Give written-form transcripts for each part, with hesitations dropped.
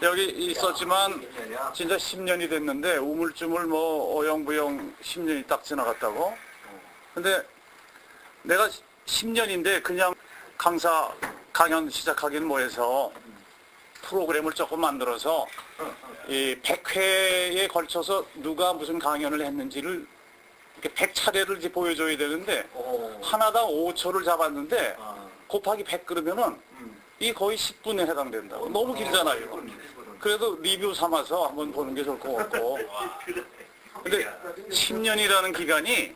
여기 있었지만 진짜 10년이 됐는데 우물쭈물 뭐 어영부영 10년이 딱 지나갔다고. 근데 내가 10년인데 그냥 강연 시작하기는 뭐해서 프로그램을 조금 만들어서 이 100회에 걸쳐서 누가 무슨 강연을 했는지를 이렇게 100차례를 이제 보여줘야 되는데 하나당 5초를 잡았는데 곱하기 100 그러면은 이 거의 10분에 해당된다고. 너무 길잖아요. 그래도 리뷰 삼아서 한번 보는 게 좋을 것 같고. 근데 10년이라는 기간이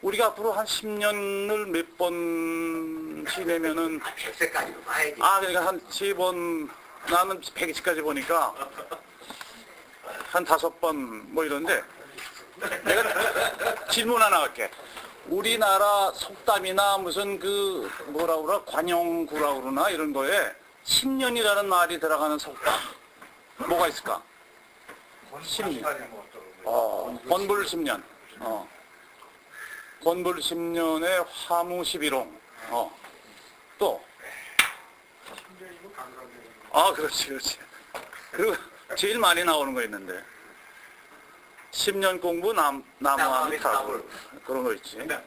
우리가 앞으로 한 10년을 몇 번 지내면은 100세까지도 봐야지. 그러니까 한 3번, 나는 120까지 보니까 한 5번 뭐 이런데 내가 질문 하나 할게. 우리나라 속담이나 무슨 그 뭐라 그러나 관용구라 그러나 이런 거에 10년이라는 말이 들어가는 속담 뭐가 있을까? 10년. 권불 10년. 권불 10년에 화무 11홍. 또. 그렇지. 그리고 제일 많이 나오는 거 있는데. 10년 공부 나무하니 타고 그런 거 있지. 그러니까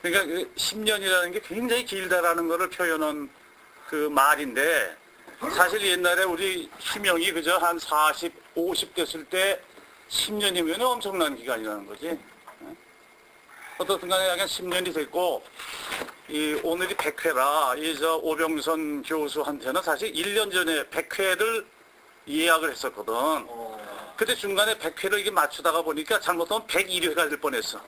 10년이라는 게 굉장히 길다라는 거를 표현한 그 말인데 사실 옛날에 우리 희명이 그저 한 40, 50 됐을 때 10년이면 엄청난 기간이라는 거지. 어떻든 간에 약간 10년이 됐고 오늘이 100회라 오병선 교수한테는 사실 1년 전에 100회를 예약을 했었거든. 근데 중간에 100회를 이게 맞추다가 보니까 잘못하면 101회가 될 뻔했어.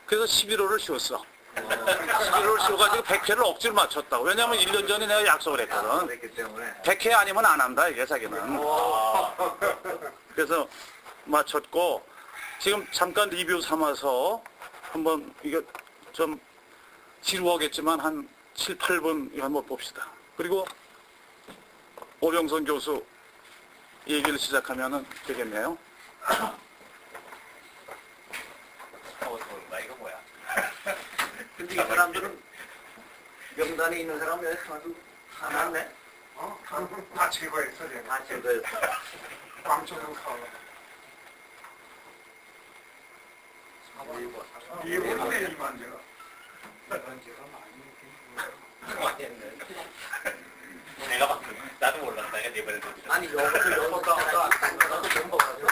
그래서 11호를 쉬었어. 11호를 쉬어가지고 100회를 억지로 맞췄다고. 왜냐면 1년 전에 내가 약속을 했거든. 100회 아니면 안 한다, 이게 자기는. 그래서 맞췄고, 지금 잠깐 리뷰 삼아서 한번 이거 좀 지루하겠지만 한 7, 8분 이거 한번 봅시다. 그리고 오병선 교수 얘기를 시작하면 되겠네요. 이거 뭐야? 근데 이 사람들은 명단에 있는 사람은 여기 하나도 안 왔네? 다 제거했어, 제가. 다 제거했어. 광천은 가고. 이번에 이만 제가. 이만 제가 많이 했네. 내가 막 나도 몰랐다. 내가 이번에 아니 영어가 단가도 좀 먹어가지고.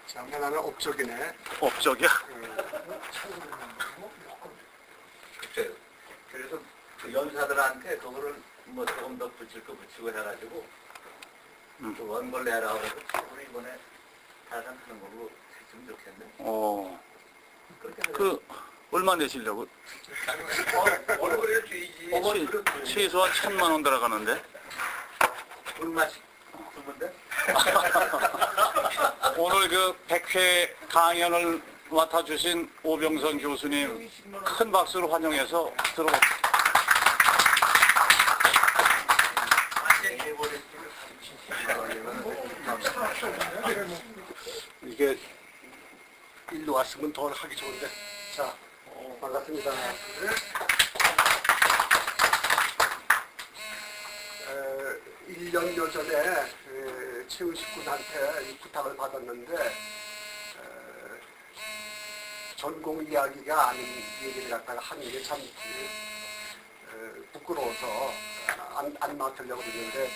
장난하는 업적이네. 업적이야? 그래서 그 연사들한테 그거를 뭐 조금 더 붙일 거 붙이고 해가지고 그 원걸 내라고 해서 우리 이번에 다산하는 걸로 했으면 좋겠네. 그 얼마 내시려고? 월급을 주이지. 최소한 1,000만 원 들어가는데. 얼마씩 주는데? 오늘 그 100회 강연을 맡아주신 오병선 교수님 큰 박수로 환영해서 들어봅시다. 이게 일로 왔으면 더 하기 좋은데. 자, 반갑습니다. 1년여 전에 최우식 군한테 이 부탁을 받았는데 전공 이야기가 아닌 얘기를 갖다가 하는 게 참 부끄러워서 안 맡으려고 했는데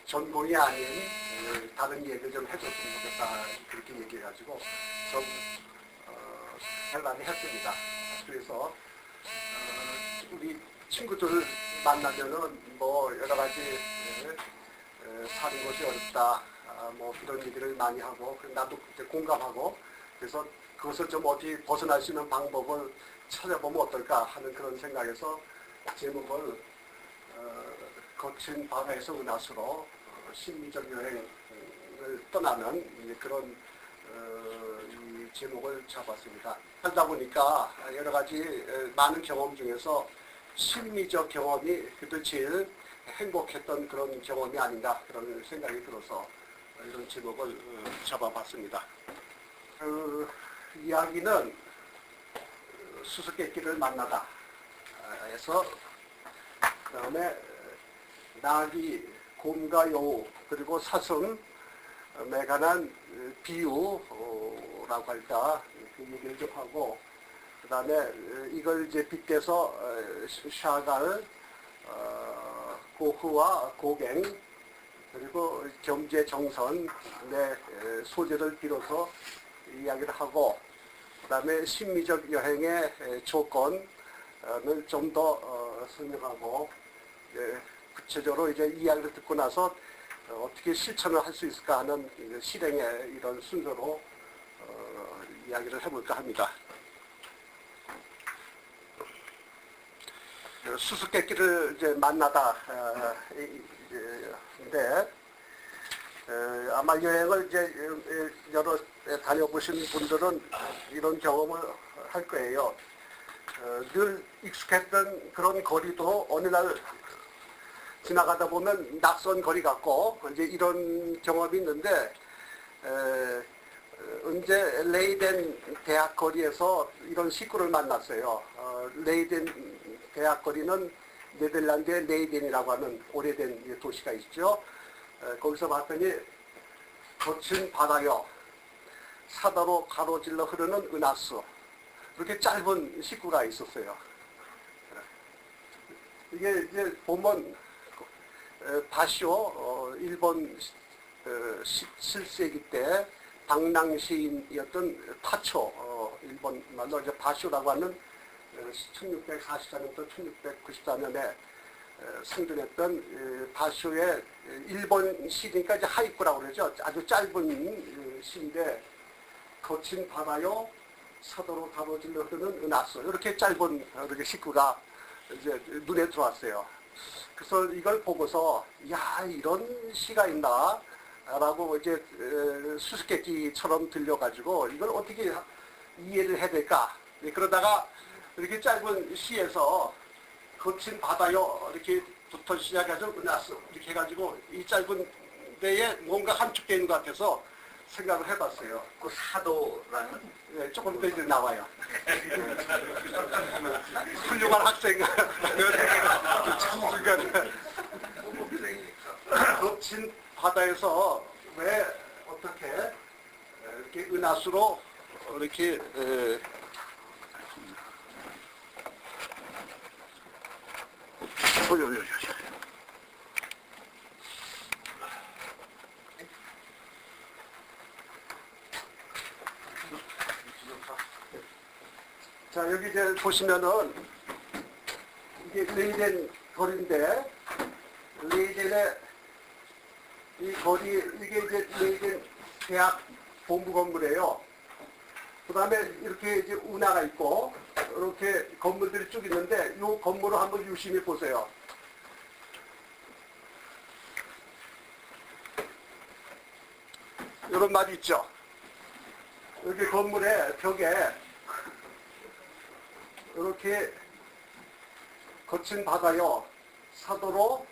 전공이 아닌 다른 얘기를 좀 해줬으면 좋겠다 그렇게 얘기해가지고 좀 헬란을 했습니다. 그래서 우리 친구들 만나면은 뭐 여러 가지 사는 것이 어렵다 뭐 이런 얘기를 많이 하고 나도 그때 공감하고 그래서 그것을 좀 어디 벗어날 수 있는 방법을 찾아보면 어떨까 하는 그런 생각에서 제목을 거친 바다에서 은하수로 심리적 여행을 떠나는 그런 이 제목을 잡았습니다. 하다 보니까 여러 가지 많은 경험 중에서 심리적 경험이 그래도 제일 행복했던 그런 경험이 아닌가 그런 생각이 들어서 이런 제목을 잡아봤습니다. 이야기는 수수께끼를 만나다 해서 그다음에 나귀, 곰과 여우 그리고 사슴에 관한 비유라고 할까 그 얘기를 좀 하고 그다음에 이걸 이제 빗대서 샤갈, 고흐와 고갱 그리고 경제 정선의 소재를 빌어서 이야기를 하고 그다음에 심리적 여행의 조건을 좀 더 설명하고 구체적으로 이제 이야기를 듣고 나서 어떻게 실천을 할 수 있을까 하는 실행의 이런 순서로 이야기를 해볼까 합니다. 수수께끼를 이제 만나다 인데 아마 여행을 이제 여러 다녀보신 분들은 이런 경험을 할 거예요. 늘 익숙했던 그런 거리도 어느 날 지나가다 보면 낯선 거리 같고 이제 이런 경험이 있는데 언제 레이덴 대학 거리에서 이런 식구를 만났어요. 레이덴 대학 거리는 네덜란드의 레이덴이라고 하는 오래된 도시가 있죠. 거기서 봤더니 거친 바다요, 사다로 가로질러 흐르는 은하수, 그렇게 짧은 식구가 있었어요. 이게 이제 보면 바쇼, 일본 17세기 때 당랑 시인이었던 타초, 일본 말로 이제 바쇼라고 하는 1644년부터 1694년에 생존했던 바쇼의 일본 시니까 이제 하이쿠라고 그러죠. 아주 짧은 시인데 거친 바다요, 사도로 가로질러 흐르는 은하수, 이렇게 짧은 이렇게 식구가 이제 눈에 들어왔어요. 그래서 이걸 보고서 야, 이런 시가 있나 라고 이제 수수께끼처럼 들려가지고 이걸 어떻게 이해를 해야 될까. 그러다가 이렇게 짧은 시에서 거친 바다요 이렇게부터 시작해서 은하수 이렇게 해가지고 이 짧은 데에 뭔가 함축되어 있는 것 같아서 생각을 해봤어요. 그 사도라는 네, 조금 더 이제 나와요. 훌륭한 학생. 참수가 거친 바다에서 왜 어떻게 이렇게 은하수로 이렇게 자, 여기 이제 보시면은 이게 레이덴 거리인데 레이덴의 이 거리 이게 이제 레이덴 대학 본부 건물이에요. 그 다음에 이렇게 이제 운하가 있고 이렇게 건물들이 쭉 있는데 이 건물을 한번 유심히 보세요. 이런 말이 있죠. 여기 건물의 벽에 이렇게 거친 바다요, 사도로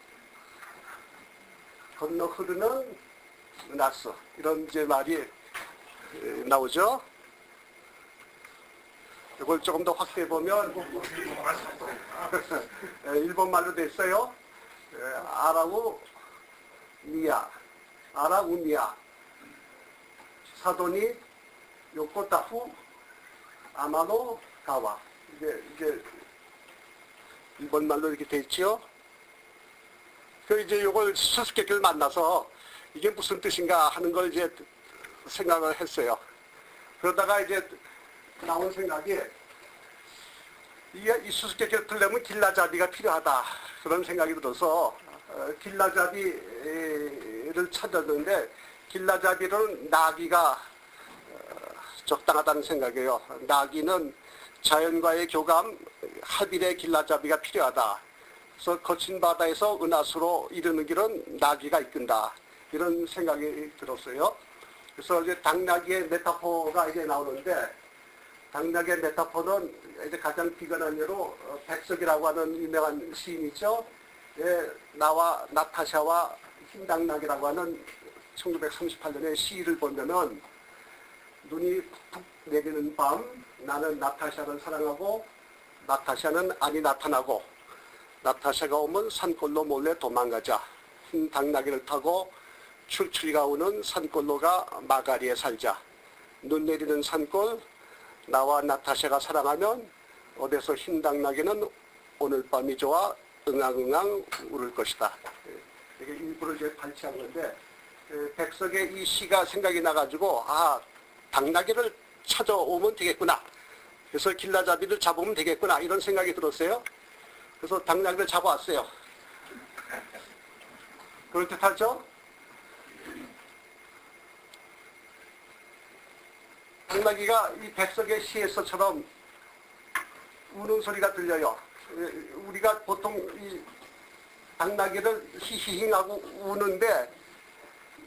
건너 흐르는 은하수, 이런 이제 말이 나오죠. 이걸 조금 더 확대해 보면 일본 말로 됐어요. 아라우미야, 아라우미야, 사도니 요코타후 아마노 가와. 이게 일본 말로 이렇게 돼 있죠. 그 이제 요걸 수수께끼를 만나서 이게 무슨 뜻인가 하는 걸 이제 생각을 했어요. 그러다가 이제 나온 생각이 이 수수께끼를 들려면 길라잡이가 필요하다, 그런 생각이 들어서 길라잡이를 찾았는데 길라잡이는 나귀가 적당하다는 생각이에요. 나귀는 자연과의 교감, 합일의 길라잡이가 필요하다. 그래서 거친 바다에서 은하수로 이르는 길은 나귀가 이끈다, 이런 생각이 들었어요. 그래서 이제 당나귀의 메타포가 이제 나오는데, 당나귀의 메타포는 이제 가장 비관한 예로 백석이라고 하는 유명한 시인이죠. 나와 나타샤와 흰 당나귀라고 하는 1938년의 시를 보면은 눈이 푹푹 내리는 밤 나는 나타샤를 사랑하고 나타샤는 안이 나타나고 나타샤가 오면 산골로 몰래 도망가자. 흰 당나귀를 타고 출출이가 오는 산골로가 마가리에 살자. 눈 내리는 산골 나와 나타샤가 사랑하면 어디서 흰 당나귀는 오늘 밤이 좋아 응앙응앙 울을 것이다. 이게 일부러 이제 발췌한 건데 백석의 이 시가 생각이 나가지고 당나귀를 찾아오면 되겠구나. 그래서 길라잡이를 잡으면 되겠구나 이런 생각이 들었어요. 그래서 당나귀를 잡아왔어요. 그럴듯하죠? 당나귀가 이 백석의 시에서처럼 우는 소리가 들려요. 우리가 보통 이 당나귀를 히히히하고 우는데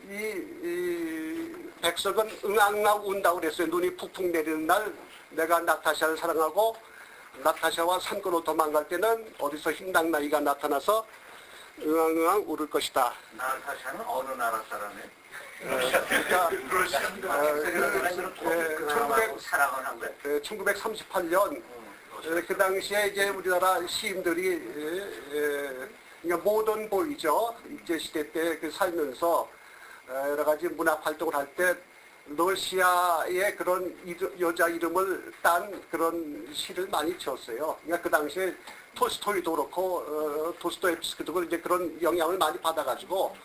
이 백석은 응앙응앙 운다고 그랬어요. 눈이 푹푹 내리는 날 내가 나타샤를 사랑하고 나타샤와 산골로 도망갈 때는 어디서 흰 당나귀가 나타나서 응앙응앙 울을 것이다. 나타샤는 어느 나라 사람이에요? 그러니까 1938년 그 당시에 이제 우리나라 시인들이 그러니까 모던 보이죠. 일제시대 때 살면서 여러 가지 문학 활동을 할 때 러시아의 그런 여자 이름을 딴 그런 시를 많이 지었어요. 그러니까 그 당시에 톨스토이도 그렇고 도스토옙스키도 이제 그런 영향을 많이 받아가지고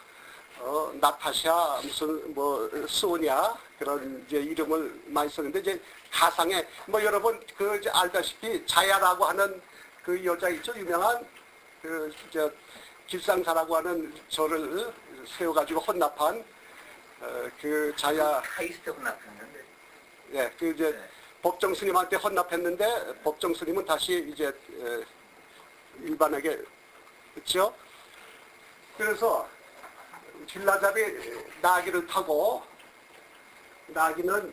나타샤 무슨 뭐 스오냐 그런 이제 이름을 많이 썼는데 이제 가상에 뭐 여러분 그 이제 알다시피 자야라고 하는 그 여자 있죠. 유명한 그 저 길상사라고 하는 저를 세워가지고 혼납한 그 자야 카이스트 혼납했는데. 예, 그 이제 네. 법정 스님한테 혼납했는데 법정 스님은 다시 이제 일반에게 그렇죠. 그래서 길라잡이 나귀를 타고 나귀는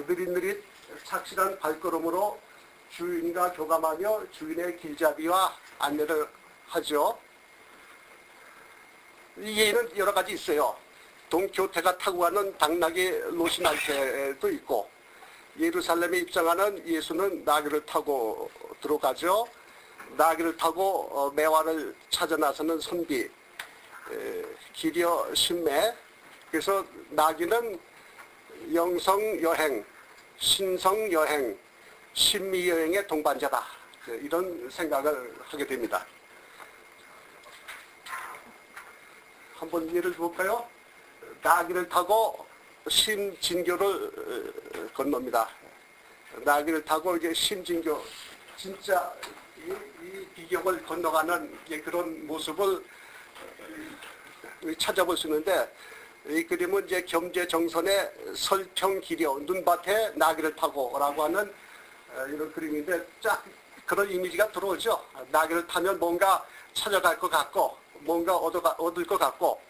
느릿느릿 착실한 발걸음으로 주인과 교감하며 주인의 길잡이와 안내를 하죠. 이 예는 여러 가지 있어요. 동교태가 타고 가는 당나귀 로시날테도 있고 예루살렘에 입성하는 예수는 나귀를 타고 들어가죠. 나귀를 타고 매화를 찾아 나서는 선비 기려 신매. 그래서 나귀는 영성여행, 신성여행, 신미여행의 동반자다. 이런 생각을 하게 됩니다. 한번 예를 들어볼까요? 나귀를 타고 심진교를 건넙니다. 나귀를 타고 이제 심진교, 진짜 이 비경을 건너가는 그런 모습을 찾아볼 수 있는데, 이 그림은 이제 겸재정선의 설평기려, 눈밭에 나귀를 타고라고 하는 이런 그림인데, 쫙 그런 이미지가 들어오죠. 나귀를 타면 뭔가 찾아갈 것 같고, 뭔가 얻을 것 같고,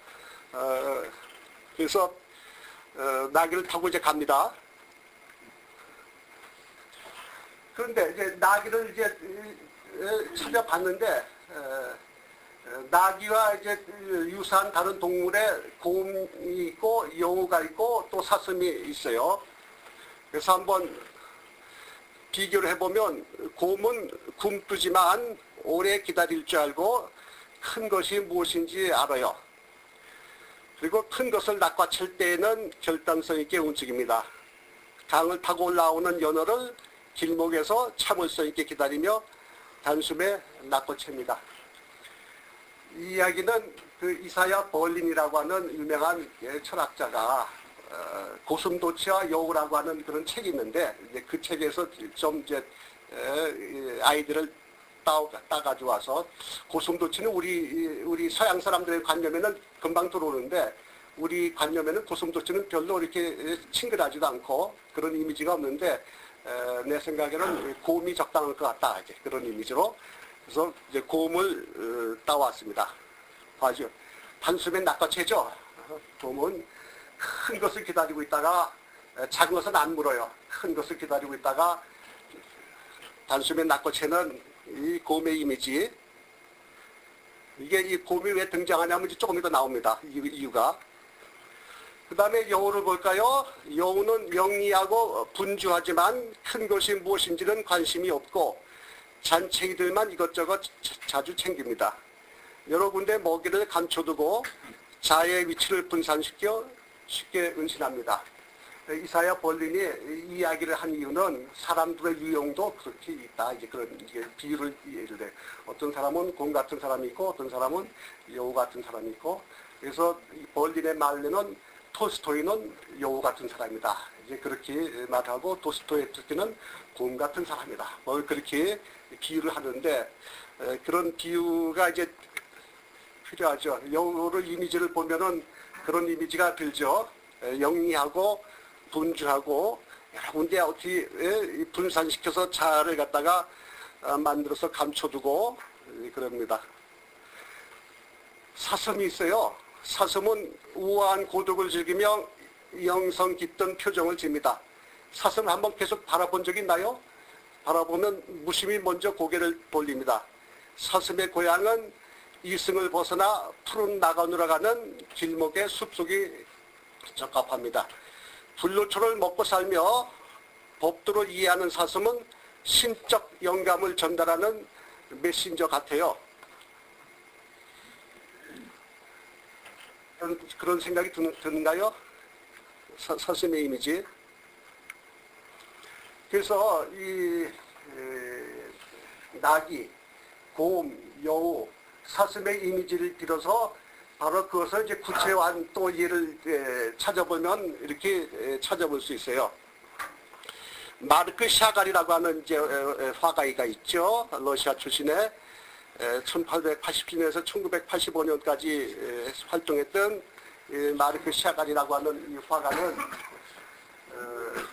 그래서 나귀를 타고 이제 갑니다. 그런데 이제 나귀를 이제 찾아봤는데 나귀와 이제 유사한 다른 동물에 곰이 있고 여우가 있고 또 사슴이 있어요. 그래서 한번 비교를 해보면 곰은 굶뜨지만 오래 기다릴 줄 알고 큰 것이 무엇인지 알아요. 그리고 큰 것을 낚아챌 때에는 결단성 있게 움직입니다. 강을 타고 올라오는 연어를 길목에서 참을성 있게 기다리며 단숨에 낚아챕니다. 이 이야기는 그 이사야 벌린이라고 하는 유명한 철학자가 고슴도치와 여우라고 하는 그런 책이 있는데 이제 그 책에서 좀 이제 아이들을 따가지고 와서 고슴도치는 우리 서양 사람들의 관념에는 금방 들어오는데 우리 관념에는 고슴도치는 별로 이렇게 친근하지도 않고 그런 이미지가 없는데 내 생각에는 곰이 적당할 것 같다 이제 그런 이미지로 그래서 이제 곰을 따왔습니다. 봐죠. 단숨에 낚아채죠. 곰은 큰 것을 기다리고 있다가 작은 것은 안 물어요. 큰 것을 기다리고 있다가 단숨에 낚아채는 이 곰의 이미지. 이게 이 곰이 왜 등장하냐면 이제 조금 이따 나옵니다. 이유가. 그 다음에 여우를 볼까요? 여우는 영리하고 분주하지만 큰 것이 무엇인지는 관심이 없고 잔챙이들만 이것저것 자주 챙깁니다. 여러 군데 먹이를 감춰두고 자의 위치를 분산시켜 쉽게 은신합니다. 이사야 벌린이 이 이야기를 한 이유는 사람들의 유형도 그렇게 있다. 이제 그런 비유를 예를 들어 어떤 사람은 곰 같은 사람이 있고 어떤 사람은 여우 같은 사람이 있고 그래서 벌린의 말로는 톨스토이는 여우 같은 사람이다. 이제 그렇게 말하고 도스토옙스키는 특히는 곰 같은 사람이다. 뭐 그렇게 비유를 하는데 그런 비유가 이제 필요하죠. 여우를 이미지를 보면은 그런 이미지가 들죠. 영리하고 분주하고 여러 군데 어떻게 분산시켜서 자아를 갖다가 만들어서 감춰두고 그럽니다. 사슴이 있어요. 사슴은 우아한 고독을 즐기며 영성 깃든 표정을 지닙니다. 사슴을 한번 계속 바라본 적이 있나요? 바라보면 무심히 먼저 고개를 돌립니다. 사슴의 고향은 이승을 벗어나 푸른 나간으로 가는 길목의 숲속이 적합합니다. 불로초를 먹고 살며 법도를 이해하는 사슴은 신적 영감을 전달하는 메신저 같아요. 그런 생각이 드는가요? 사슴의 이미지. 그래서 이 나귀, 곰, 여우, 사슴의 이미지를 빌어서 바로 그것을 이제 구체화한 또 예를 찾아보면 이렇게 찾아볼 수 있어요. 마르크 샤갈이라고 하는 이제 화가이가 있죠. 러시아 출신의 1887년에서 1985년까지 활동했던 마르크 샤갈이라고 하는 이 화가는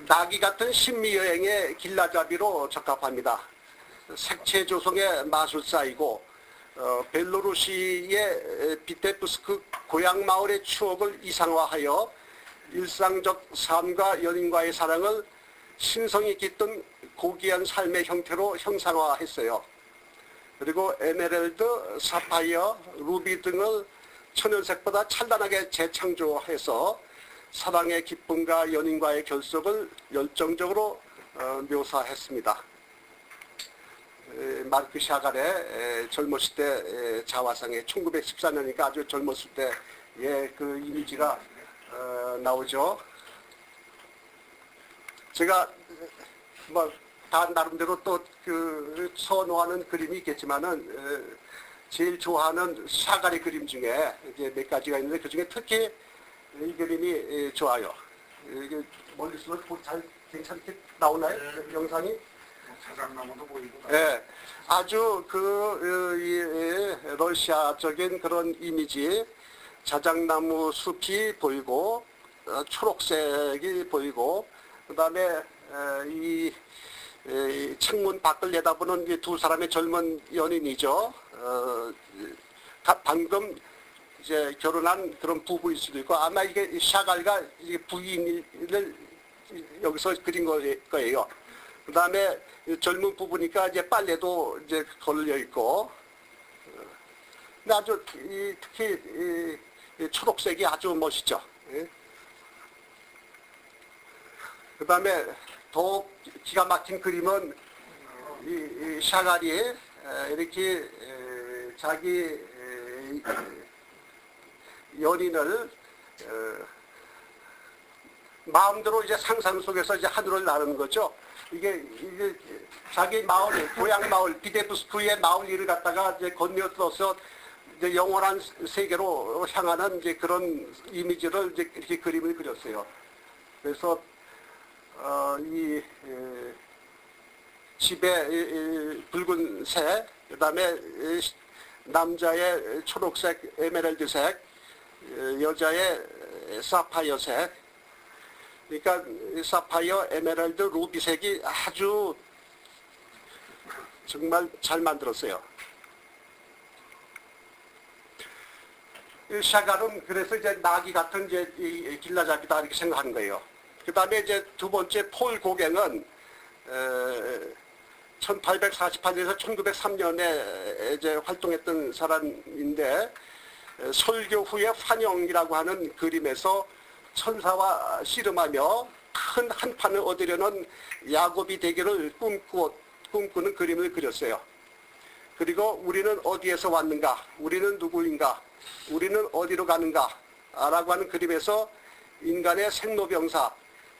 나귀 같은 신미여행의 길라잡이로 적합합니다. 색채 조성의 마술사이고 벨로루시의 비테프스크 고향 마을의 추억을 이상화하여 일상적 삶과 연인과의 사랑을 신성이 깃든 고귀한 삶의 형태로 형상화했어요. 그리고 에메랄드, 사파이어, 루비 등을 천연색보다 찬란하게 재창조해서 사랑의 기쁨과 연인과의 결속을 열정적으로 묘사했습니다. 마르크 샤갈의 젊었을 때 자화상에 1914년이니까 아주 젊었을 때의 그 이미지가 나오죠. 제가 뭐 다 나름대로 또 그 선호하는 그림이 있겠지만은 제일 좋아하는 샤갈의 그림 중에 이제 몇 가지가 있는데 그 중에 특히 이 그림이 좋아요. 이게 멀리서 잘 괜찮게 나오나요? 영상이? 자작나무도 보이고. 예, 아주 러시아적인 그런 이미지, 자작나무 숲이 보이고 초록색이 보이고 그 다음에 이 창문 밖을 내다보는 이 두 사람의 젊은 연인이죠. 방금 이제 결혼한 그런 부부일 수도 있고 아마 이게 샤갈가 부인을 여기서 그린 거예요. 그 다음에 젊은 부부니까 이제 빨래도 이제 걸려 있고, 근데 아주 특히 초록색이 아주 멋있죠. 그 다음에 더 기가 막힌 그림은 이 샤갈이 이렇게 자기 연인을 마음대로 이제 상상 속에서 이제 하늘을 나르는 거죠. 이게 자기 마을, 고향 마을, 비데부스크의 마을 일을 갖다가 이제 건너서 이제 영원한 세계로 향하는 이제 그런 이미지를 이제 이렇게 그림을 그렸어요. 그래서 이 집에 붉은색, 그 다음에 남자의 초록색, 에메랄드색, 여자의 사파이어색, 그러니까 사파이어, 에메랄드, 루비색이 아주 정말 잘 만들었어요. 샤갈은 그래서 이제 나귀 같은 이제 이 길라잡이다 이렇게 생각하는 거예요. 그 다음에 이제 두 번째 폴 고갱은 1848년에서 1903년에 이제 활동했던 사람인데 설교 후의 환영이라고 하는 그림에서 천사와 씨름하며 큰 한판을 얻으려는 야곱이 되기를 꿈꾸는 그림을 그렸어요. 그리고 우리는 어디에서 왔는가? 우리는 누구인가? 우리는 어디로 가는가? 라고 하는 그림에서 인간의 생로병사,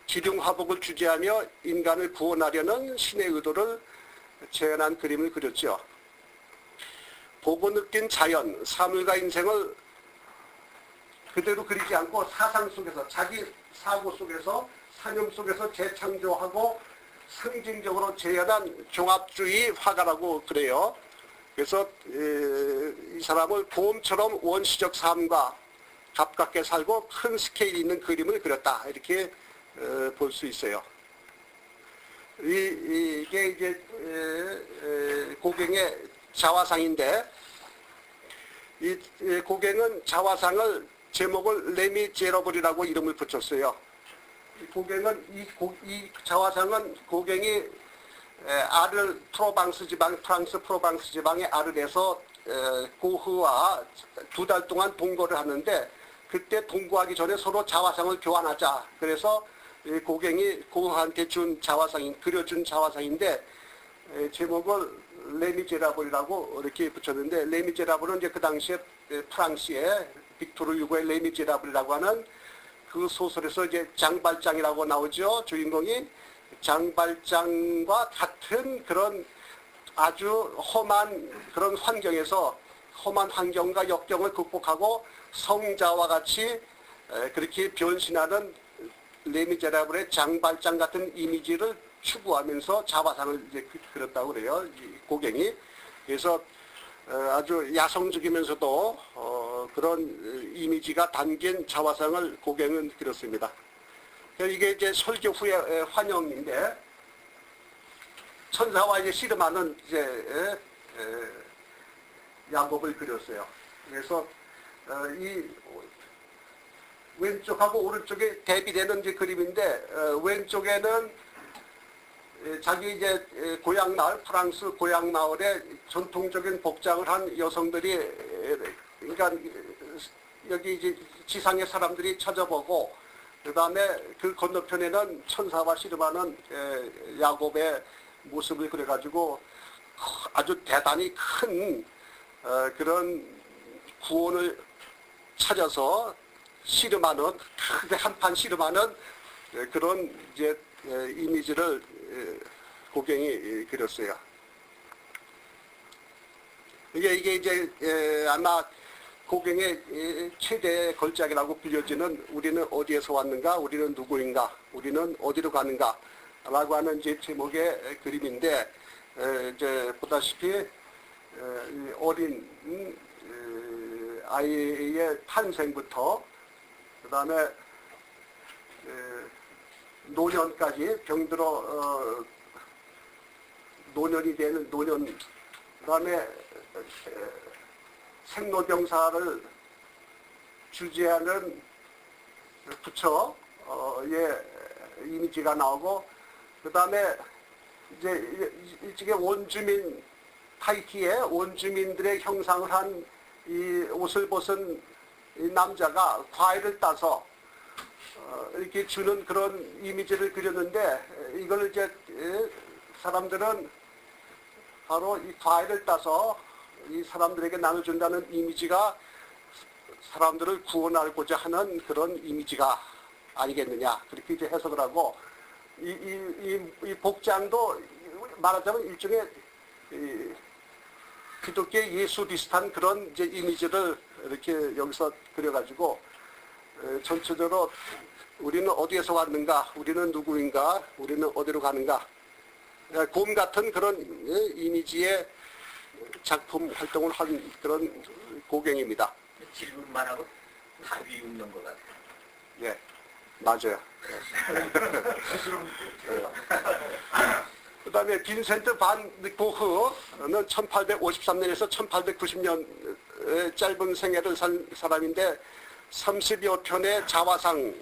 기륭화복을 주재하며 인간을 구원하려는 신의 의도를 재현한 그림을 그렸죠. 보고 느낀 자연, 사물과 인생을 그대로 그리지 않고 사상 속에서, 자기 사고 속에서, 사념 속에서 재창조하고 상징적으로 재현한 종합주의 화가라고 그래요. 그래서 이 사람을 곰처럼 원시적 삶과 가깝게 살고 큰 스케일 있는 그림을 그렸다, 이렇게 볼 수 있어요. 이게 이제 고갱의 자화상인데, 이 고갱은 자화상을 제목을 레미제러블이라고 이름을 붙였어요. 고갱은 이 자화상은 고갱이 프랑스 프로방스 지방의 아르에서 고흐와 2달 동안 동거를 하는데, 그때 동거하기 전에 서로 자화상을 교환하자. 그래서 고갱이 고흐한테 그려준 자화상인데, 제목을 레미제라블이라고 이렇게 붙였는데, 레미제라블은 이제 그 당시에 프랑스의 빅토르 유고의 레미제라블이라고 하는 그 소설에서 이제 장발장이라고 나오죠. 주인공이 장발장과 같은 그런 아주 험한 그런 환경에서, 험한 환경과 역경을 극복하고 성자와 같이 그렇게 변신하는 레미제라블의 장발장 같은 이미지를 추구하면서 자화상을 이제 그렸다고 그래요, 이 고갱이. 그래서 아주 야성적이면서도 그런 이미지가 담긴 자화상을 고갱은 그렸습니다. 이게 이제 설교 후의 환영인데, 천사와 이제 씨름하는 이제 야곱을 그렸어요. 그래서 이 왼쪽하고 오른쪽에 대비되는 이제 그림인데, 왼쪽에는 자기 이제 고향 마을, 프랑스 고향 마을에 전통적인 복장을 한 여성들이, 그러니까 여기 이제 지상의 사람들이 찾아보고, 그 다음에 그 건너편에는 천사와 씨름하는 야곱의 모습을 그려가지고 아주 대단히 큰 그런 구원을 찾아서 씨름하는, 크게 한판 씨름하는 그런 이제 이미지를 고갱이 그렸어요. 이게 이제 아마 고갱의 최대 걸작이라고 불려지는 우리는 어디에서 왔는가, 우리는 누구인가, 우리는 어디로 가는가 라고 하는 이제 제목의 그림인데, 이제 보다시피 어린 아이의 탄생부터 그 다음에 노년까지 병들어 노년이 되는 노년, 그 다음에 생로병사를 주재하는 부처의 이미지가 나오고, 그 다음에 이제 일찍의 원주민, 타히티의 원주민들의 형상을 한 이 옷을 벗은 이 남자가 과일을 따서 이렇게 주는 그런 이미지를 그렸는데, 이걸 이제 사람들은 바로 이 과일을 따서 이 사람들에게 나눠준다는 이미지가 사람들을 구원하고자 하는 그런 이미지가 아니겠느냐, 그렇게 이제 해석을 하고, 이 복장도 말하자면 일종의 기독교의 예수 비슷한 그런 이제 이미지를 이렇게 여기서 그려가지고, 전체적으로 우리는 어디에서 왔는가, 우리는 누구인가, 우리는 어디로 가는가, 곰 같은 그런 이미지의 작품 활동을 한 그런 고갱입니다. 질문만 하고 답이 웃는 것 같아요. 예, 맞아요. 그 다음에 빈센트 반 고흐는 1853년에서 1890년 짧은 생애를 산 사람인데, 30여 편의 자화상은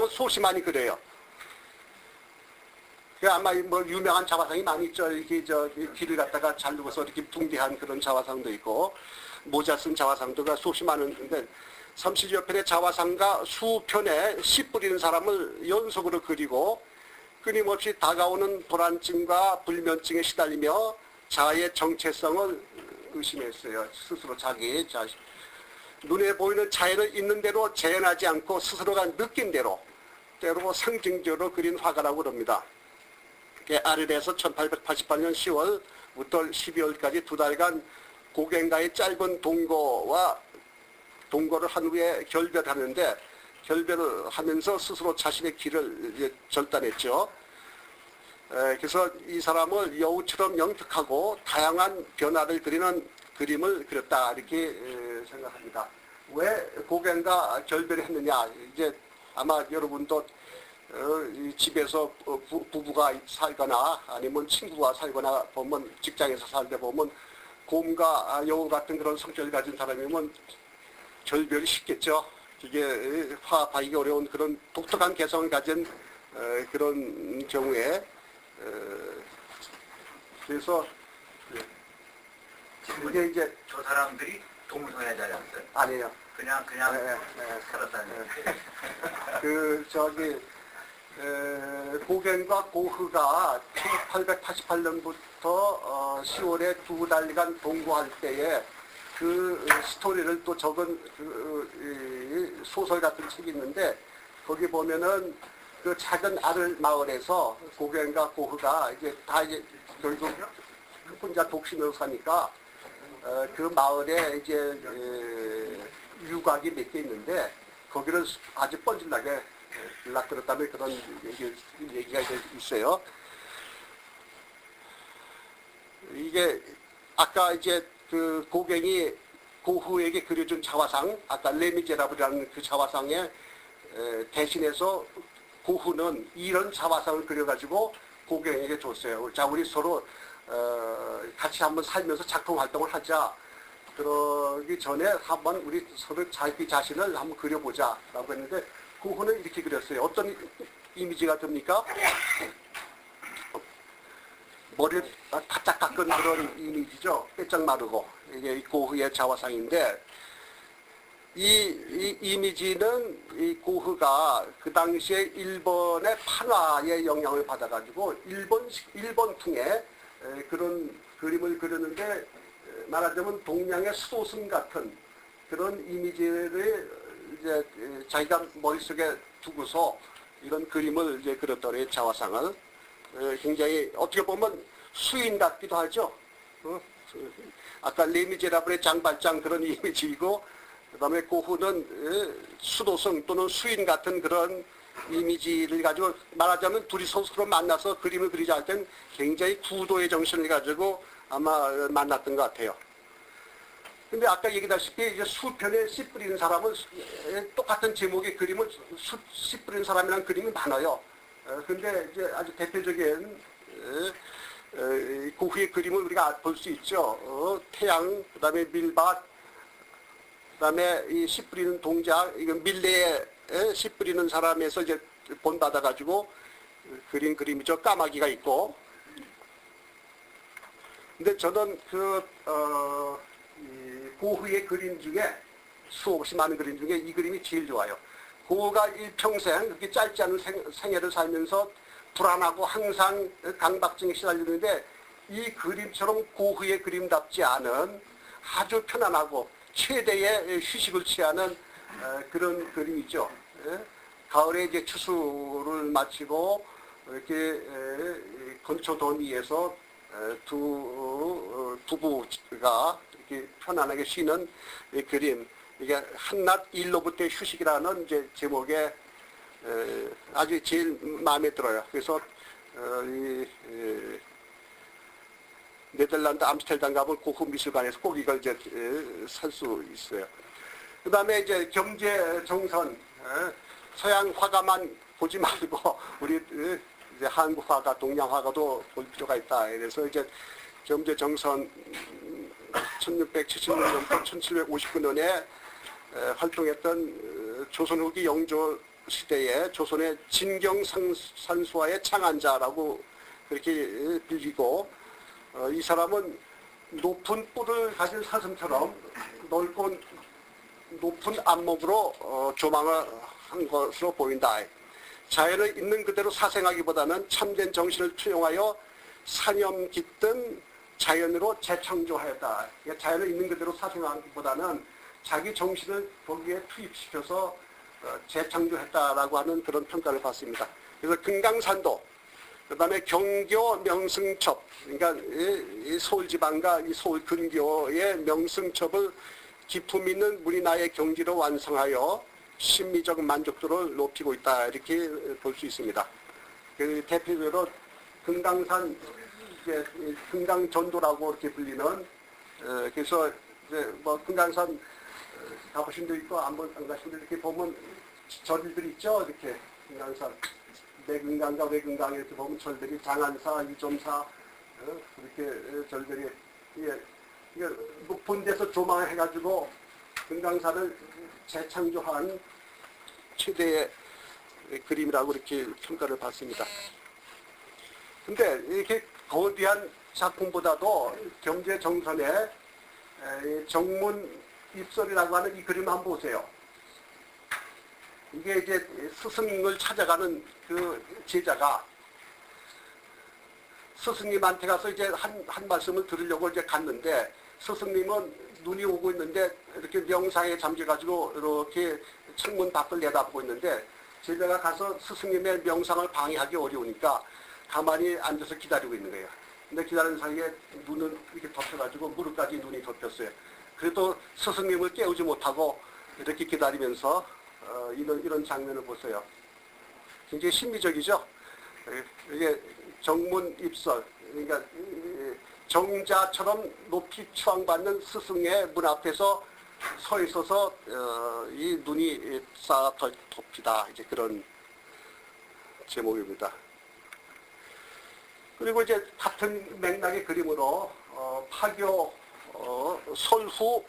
수없이 많이 그려요. 그 아마 뭐 유명한 자화상이 많이 있죠. 이렇게 길을 갖다가 잘 누워서 이렇게 붕대한 그런 자화상도 있고, 모자 쓴 자화상도가 수없이 많은데, 30여 편의 자화상과 수편의 씨 뿌리는 사람을 연속으로 그리고 끊임없이 다가오는 불안증과 불면증에 시달리며 자아의 정체성을 의심했어요. 스스로 자기 자신. 눈에 보이는 자연을 있는 대로 재현하지 않고 스스로가 느낀 대로 때로 상징적으로 그린 화가라고 그럽니다. 아르레에서 1888년 10월부터 12월까지 2달간 고갱과의 짧은 동거를 한 후에 결별하는데 결별을 하면서 스스로 자신의 길을 절단했죠. 그래서 이 사람을 여우처럼 영특하고 다양한 변화를 그리는 그림을 그렸다 이렇게 생각합니다. 왜 고갱과 결별을 했느냐? 이제 아마 여러분도 집에서 부부가 살거나 아니면 친구가 살거나 보면 직장에서 살다 보면 곰과 여우 같은 그런 성격을 가진 사람이면 결별이 쉽겠죠. 이게 화합하기 어려운 그런 독특한 개성을 가진 그런 경우에 그래서 이게 이제 저 사람들이 동성애자지 않았어요? 아니에요. 그냥 살았다는 그 저기 고갱과 고흐가 1888년부터 10월에 2달간 동거할 때에 그 스토리를 또 적은 그 소설 같은 책이 있는데 거기 보면은 그 작은 아를 마을에서 고갱과 고흐가 이제 다 이제 결국 혼자 독신으로 사니까 그 마을에 이제 유곽이 몇 개 있는데 거기를 아주 뻔질나게 연락들었다는 그런 얘기가 있어요. 이게 아까 이제 그 고갱이 고흐에게 그려준 자화상, 아까 레미제라블이라는 그 자화상에 대신해서 고흐는 이런 자화상을 그려가지고 고갱에게 줬어요. 자, 우리 서로 같이 한번 살면서 작품 활동을 하자. 그러기 전에 한번 우리 서로 자기 자신을 한번 그려보자 라고 했는데 고흐는 이렇게 그렸어요. 어떤 이미지가 듭니까? 머리를 바짝 깎은 그런 이미지죠. 빼짝 마르고. 이게 고흐의 자화상인데 이 이미지는 이 고흐가 그 당시에 일본의 판화의 영향을 받아가지고 일본풍의 그런 그림을 그렸는데 말하자면 동양의 수도승 같은 그런 이미지를 이제 자기가 머릿속에 두고서 이런 그림을 이제 그렸더니 자화상을 굉장히 어떻게 보면 수인 같기도 하죠. 아까 레미제라블의 장발장 그런 이미지이고 그 다음에 고흐는 수도승 또는 수인 같은 그런 이미지를 가지고 말하자면 둘이 서로 만나서 그림을 그리자 할 땐 굉장히 구도의 정신을 가지고 아마 만났던 것 같아요. 근데 아까 얘기다시피 이제 수편에 씨 뿌리는 사람은 똑같은 제목의 그림을 씨 뿌리는 사람이라는 그림이 많아요. 근데 이제 아주 대표적인 고흐의 그림을 우리가 볼 수 있죠. 태양, 그 다음에 밀밭, 그 다음에 이 씨 뿌리는 동작, 이건 밀레에 씨 뿌리는 사람에서 이제 본받아가지고 그린 그림이죠. 까마귀가 있고. 근데 저는 고흐의 그림 중에 수없이 많은 그림 중에 이 그림이 제일 좋아요. 고흐가 일평생 그렇게 짧지 않은 생애를 살면서 불안하고 항상 강박증에 시달리는데 이 그림처럼 고흐의 그림답지 않은 아주 편안하고 최대의 휴식을 취하는 그런 그림이죠. 가을에 이제 추수를 마치고 이렇게 건초돈 위에서 부부가 이렇게 편안하게 쉬는 이 그림. 이게 한낮 일로부터의 휴식이라는 이제 제목에 아주 제일 마음에 들어요. 그래서 네덜란드 암스테르담 가면 고흐 미술관에서 꼭 이걸 이제 살 수 있어요. 그 다음에 이제 경제 정선, 서양 화가만 보지 말고 우리 이제 한국 화가, 동양 화가도 볼 필요가 있다. 그래서 이제 경제 정선 1676년부터 1759년에 활동했던 조선 후기 영조 시대에 조선의 진경산수화의 창안자라고 그렇게 빌리고 이 사람은 높은 뿔을 가진 사슴처럼 넓고 높은 안목으로 조망을 한 것으로 보인다. 자연을 있는 그대로 사생하기보다는 참된 정신을 투영하여 사념 깃든 자연으로 재창조하였다. 자연을 있는 그대로 사생하기보다는 자기 정신을 거기에 투입시켜서 재창조했다라고 하는 그런 평가를 받습니다. 그래서 금강산도, 그 다음에 경교 명승첩, 그러니까 이 서울지방과 이 서울 근교의 명승첩을 기품 있는 문인화의 경지로 완성하여 심미적 만족도를 높이고 있다, 이렇게 볼 수 있습니다. 그 대표적으로 금강산, 이제 금강전도라고 이렇게 불리는, 그래서 이제 뭐 금강산 가보신 분 있고 안 가신 분 이렇게 보면 절들이 있죠, 이렇게 금강산. 내금강과 외금강 이렇게 보면 절들이 장안사, 유점사 이렇게 절들이 이게 높은 데서 조망해가지고 금강산을 재창조한 최대의 그림이라고 이렇게 평가를 받습니다. 근데 이렇게 거대한 작품보다도 경제 정선의 정문 입설이라고 하는 이 그림 한번 보세요. 이게 이제 스승을 찾아가는 그 제자가 스승님한테 가서 이제 한 말씀을 들으려고 이제 갔는데, 스승님은 눈이 오고 있는데 이렇게 명상에 잠겨가지고 이렇게 창문 밖을 내다보고 있는데, 제자가 가서 스승님의 명상을 방해하기 어려우니까 가만히 앉아서 기다리고 있는 거예요. 근데 기다리는 사이에 눈을 이렇게 덮여가지고 무릎까지 눈이 덮였어요. 그래도 스승님을 깨우지 못하고 이렇게 기다리면서 이런 장면을 보세요. 굉장히 신비적이죠? 이게 정문 입설, 그러니까 정자처럼 높이 추앙받는 스승의 문 앞에서 서 있어서 이 눈이 쌓아 덮이다, 이제 그런 제목입니다. 그리고 이제 같은 맥락의 그림으로 파교 설후,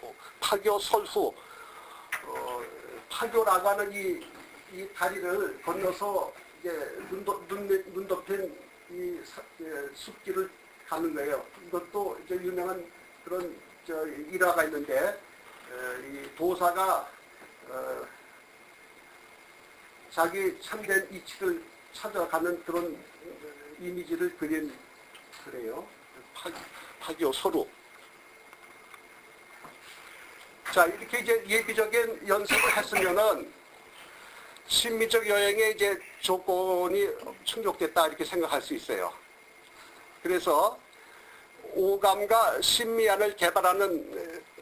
파교라고 하는 이 다리를 건너서 이제 눈 덮인 이 숲길을 가는 거예요. 이것도 이제 유명한 그런 일화가 있는데, 이 도사가 자기 참된 이치를 찾아가는 그런 이미지를 그린 그래요. 파교 서루. 자, 이렇게 이제 예비적인 연습을 했으면은 심미적 여행의 이제 조건이 충족됐다, 이렇게 생각할 수 있어요. 그래서 오감과 심미안을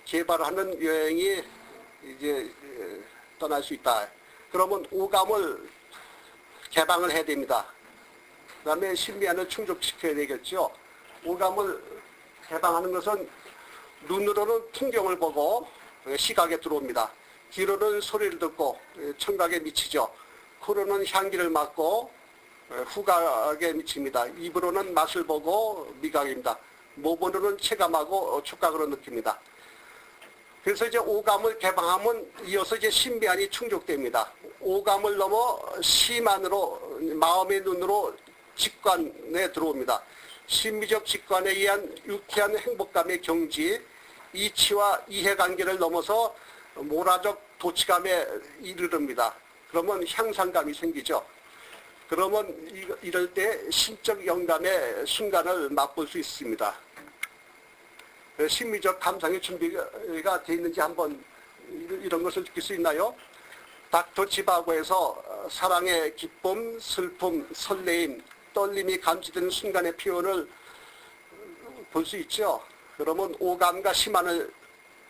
개발하는 여행이 이제 떠날 수 있다. 그러면 오감을 개방을 해야 됩니다. 그 다음에 심미안을 충족시켜야 되겠죠. 오감을 개방하는 것은 눈으로는 풍경을 보고 시각에 들어옵니다. 귀로는 소리를 듣고 청각에 미치죠. 코로는 향기를 맡고 후각에 미칩니다. 입으로는 맛을 보고 미각입니다. 몸으로는 체감하고 촉각으로 느낍니다. 그래서 이제 오감을 개방하면 이어서 이제 신비안이 충족됩니다. 오감을 넘어 시만으로, 마음의 눈으로 직관에 들어옵니다. 심미적 직관에 의한 유쾌한 행복감의 경지, 이치와 이해관계를 넘어서 모라적 도취감에 이르릅니다. 그러면 향상감이 생기죠. 그러면 이럴 때 신적 영감의 순간을 맛볼 수 있습니다. 심미적 감상의 준비가 되어 있는지 한번 이런 것을 느낄 수 있나요? 닥터 지바고에서 사랑의 기쁨, 슬픔, 설레임, 떨림이 감지되는 순간의 표현을 볼 수 있죠. 그러면 오감과 심안을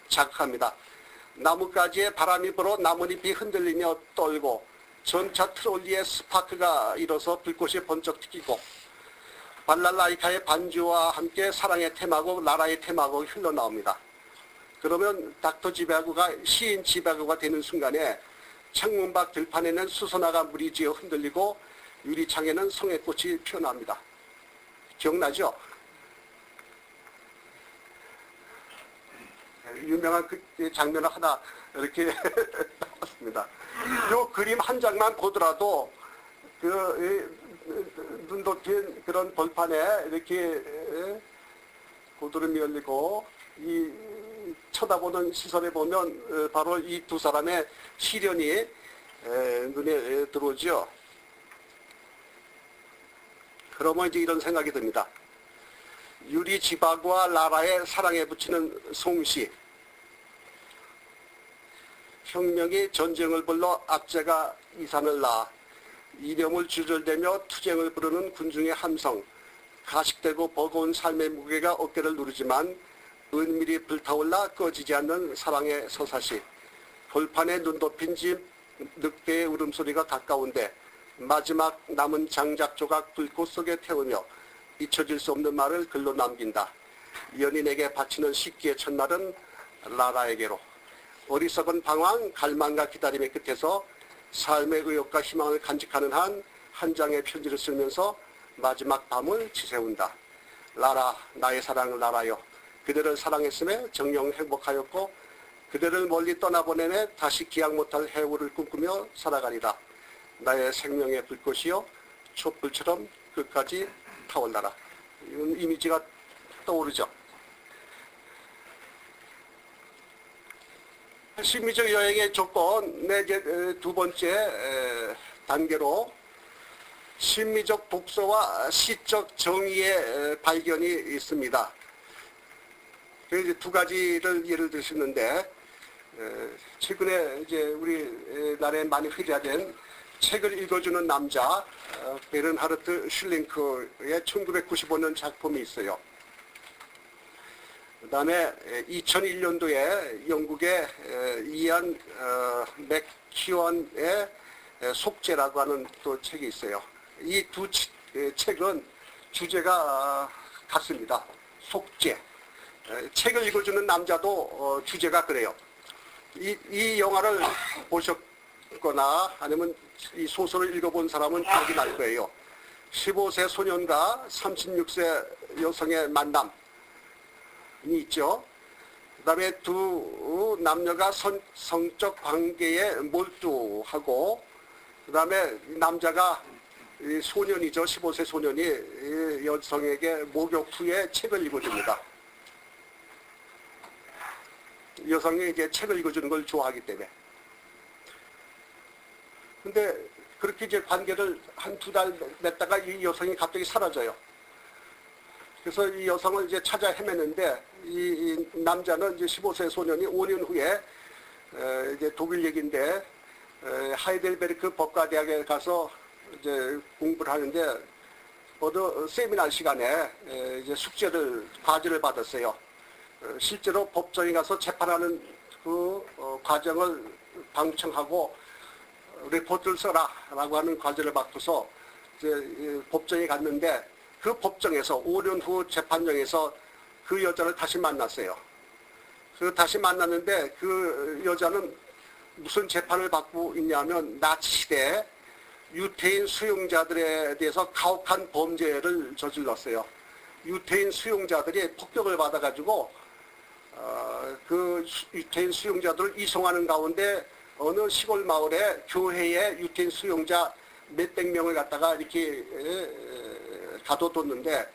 자극합니다. 나뭇가지에 바람이 불어 나뭇잎이 흔들리며 떨고, 전차 트롤리에 스파크가 일어서 불꽃이 번쩍 튀기고, 발랄라이카의 반주와 함께 사랑의 테마곡, 나라의 테마곡이 흘러나옵니다. 그러면 닥터 지바고가 시인 지바고가 되는 순간에 창문 밖 들판에는 수선화가 무리지어 흔들리고 유리창에는 성애꽃이 피어납니다. 기억나죠? 유명한 그 장면을 하나 이렇게 나왔습니다. 이 그림 한 장만 보더라도 눈 덮인 그런 벌판에 이렇게 고드름이 열리고 이 쳐다보는 시선에 보면 바로 이 두 사람의 시련이 눈에 들어오죠. 그러면 이제 이런 생각이 듭니다. 유리지박과 라라의 사랑에 붙이는 송시. 혁명이 전쟁을 불러 압제가 이산을 낳아 이념을 주절대며 투쟁을 부르는 군중의 함성. 가식되고 버거운 삶의 무게가 어깨를 누르지만 은밀히 불타올라 꺼지지 않는 사랑의 서사시. 벌판에 눈 덮인 집 늑대의 울음소리가 가까운데 마지막 남은 장작 조각 불꽃 속에 태우며 잊혀질 수 없는 말을 글로 남긴다. 연인에게 바치는 식기의 첫날은 라라에게로. 어리석은 방황, 갈망과 기다림의 끝에서 삶의 의욕과 희망을 간직하는 한 장의 편지를 쓰면서 마지막 밤을 지새운다. 라라, 나의 사랑 라라여. 그대를 사랑했음에 정녕 행복하였고 그대를 멀리 떠나보내네 다시 기약 못할 해우를 꿈꾸며 살아가리라. 나의 생명의 불꽃이여 촛불처럼 끝까지 타올라라. 이런 이미지가 떠오르죠. 심리적 여행의 조건, 이제 두 번째 단계로 심리적 독서와 시적 정의의 발견이 있습니다. 그래서 두 가지를 예를 드시는데, 최근에 이제 우리나라에 많이 회자된 책을 읽어주는 남자, 베른하르트 슐링크의 1995년 작품이 있어요. 그 다음에 2001년도에 영국의 이안 맥키원의 속죄라고 하는 또 책이 있어요. 이 두 책은 주제가 같습니다. 속죄. 책을 읽어주는 남자도 주제가 그래요. 이 영화를 보셨거나 아니면 이 소설을 읽어본 사람은 기억이 날 거예요. 15세 소년과 36세 여성의 만남이 있죠. 그 다음에 두 남녀가 성적 관계에 몰두하고, 그 다음에 남자가 소년이죠. 15세 소년이 여성에게 목욕 후에 책을 읽어줍니다. 여성이 이제 책을 읽어주는 걸 좋아하기 때문에. 근데 그렇게 이제 관계를 한 두 달 맺다가 이 여성이 갑자기 사라져요. 그래서 이 여성을 이제 찾아 헤매는데 이 남자는 이제 15세 소년이 5년 후에 이제 독일 얘기인데 하이델베르크 법과대학에 가서 이제 공부를 하는데 어느 세미나 시간에 이제 과제를 받았어요. 실제로 법정에 가서 재판하는 그 과정을 방청하고 리포트를 써라라고 하는 과제를 받고서 이제 법정에 갔는데 그 법정에서 5년 후 재판정에서 그 여자를 다시 만났어요. 그 다시 만났는데 그 여자는 무슨 재판을 받고 있냐면 나치 시대 유태인 수용자들에 대해서 가혹한 범죄를 저질렀어요. 유태인 수용자들이 폭격을 받아가지고 그 유태인 수용자들을 이송하는 가운데 어느 시골 마을에 교회에 유태인 수용자 몇백 명을 갖다가 이렇게 가둬뒀는데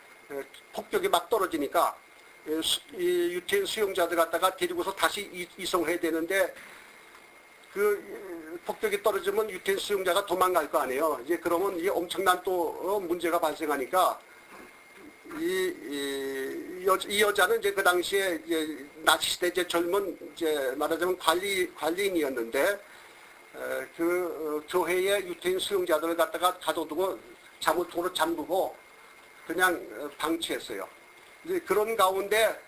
폭격이 막 떨어지니까 이 유태인 수용자들 갖다가 데리고서 다시 이송해야 되는데 그 폭격이 떨어지면 유태인 수용자가 도망갈 거 아니에요. 이제 그러면 이게 엄청난 또 문제가 발생하니까 이 여자는 이제 그 당시에 이제 나치 시대 이제 젊은 이제 말하자면 관리인이었는데 그 교회의 유태인 수용자들을 갖다가 가둬두고 자물통으로 잠그고 그냥 방치했어요. 이제 그런 가운데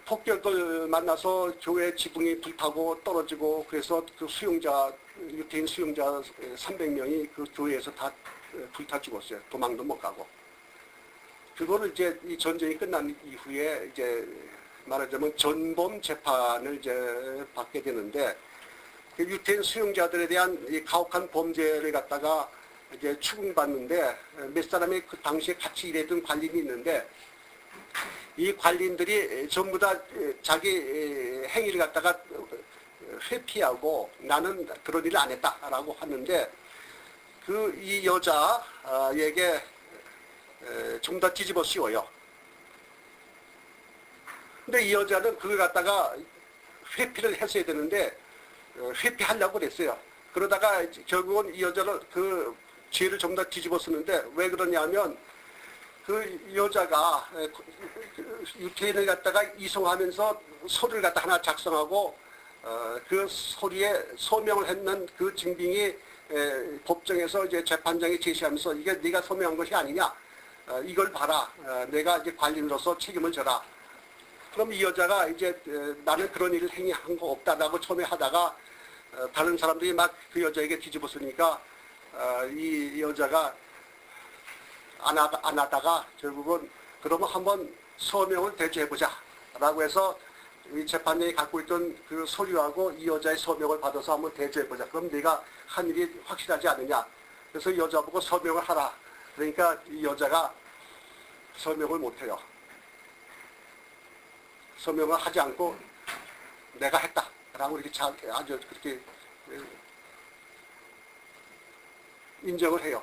폭격을 만나서 교회 지붕이 불타고 떨어지고 그래서 그 유태인 수용자 300명이 그 교회에서 다 불타 죽었어요. 도망도 못 가고. 그거를 이제 이 전쟁이 끝난 이후에 이제 말하자면 전범 재판을 이제 받게 되는데 그 유태인 수용자들에 대한 이 가혹한 범죄를 갖다가 이제 추궁받는데 몇 사람이 그 당시에 같이 일했던 관리인이 있는데 이 관리인들이 전부 다 자기 행위를 갖다가 회피하고 나는 그런 일을 안 했다라고 하는데 그 이 여자에게 좀 더 뒤집어 씌워요. 근데 이 여자는 그걸 갖다가 회피를 했어야 되는데 회피하려고 그랬어요. 그러다가 결국은 이 여자는 그 죄를 좀 더 뒤집어 쓰는데 왜 그러냐면 그 여자가 유태인을 갖다가 이송하면서 소리를 갖다 하나 작성하고 그 소리에 소명을 했는 그 증빙이 법정에서 이제 재판장이 제시하면서 이게 네가 소명한 것이 아니냐, 이걸 봐라, 내가 이제 관리인으로서 책임을 져라. 그럼 이 여자가 이제 나는 그런 일을 행위한 거 없다라고 처음에 하다가 다른 사람들이 막 그 여자에게 뒤집어 쓰니까 이 여자가 안 하다가 결국은 그러면 한번 서명을 대조해보자 라고 해서 이 재판장이 갖고 있던 그 서류하고 이 여자의 서명을 받아서 한번 대조해보자. 그럼 네가 한 일이 확실하지 않느냐. 그래서 여자보고 서명을 하라. 그러니까 이 여자가 서명을 못해요. 서명을 하지 않고 내가 했다 라고 이렇게 아주 그렇게 인정을 해요.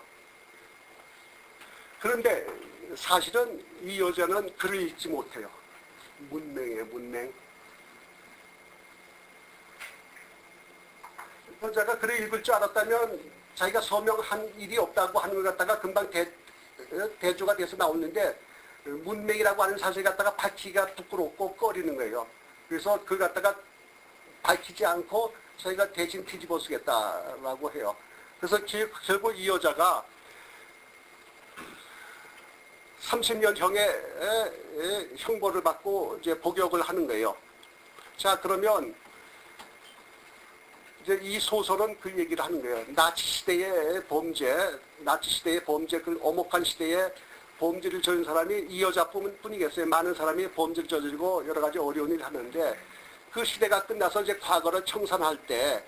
그런데 사실은 이 여자는 글을 읽지 못해요. 문맹이에요, 문맹. 여자가 글을 읽을 줄 알았다면 자기가 서명한 일이 없다고 하는 걸 갖다가 금방 대조가 돼서 나오는데 문맹이라고 하는 사실을 갖다가 밝히기가 부끄럽고 꺼리는 거예요. 그래서 그걸 갖다가 밝히지 않고 자기가 대신 뒤집어 쓰겠다라고 해요. 그래서 결국 이 여자가 30년형의 형벌을 받고 이제 복역을 하는 거예요. 자, 그러면 이제 이 소설은 그 얘기를 하는 거예요. 나치 시대의 범죄, 그 엄혹한 시대의 범죄를 저지른 사람이 이 여자뿐이겠어요. 많은 사람이 범죄를 저지르고 여러 가지 어려운 일을 하는데 그 시대가 끝나서 이제 과거를 청산할 때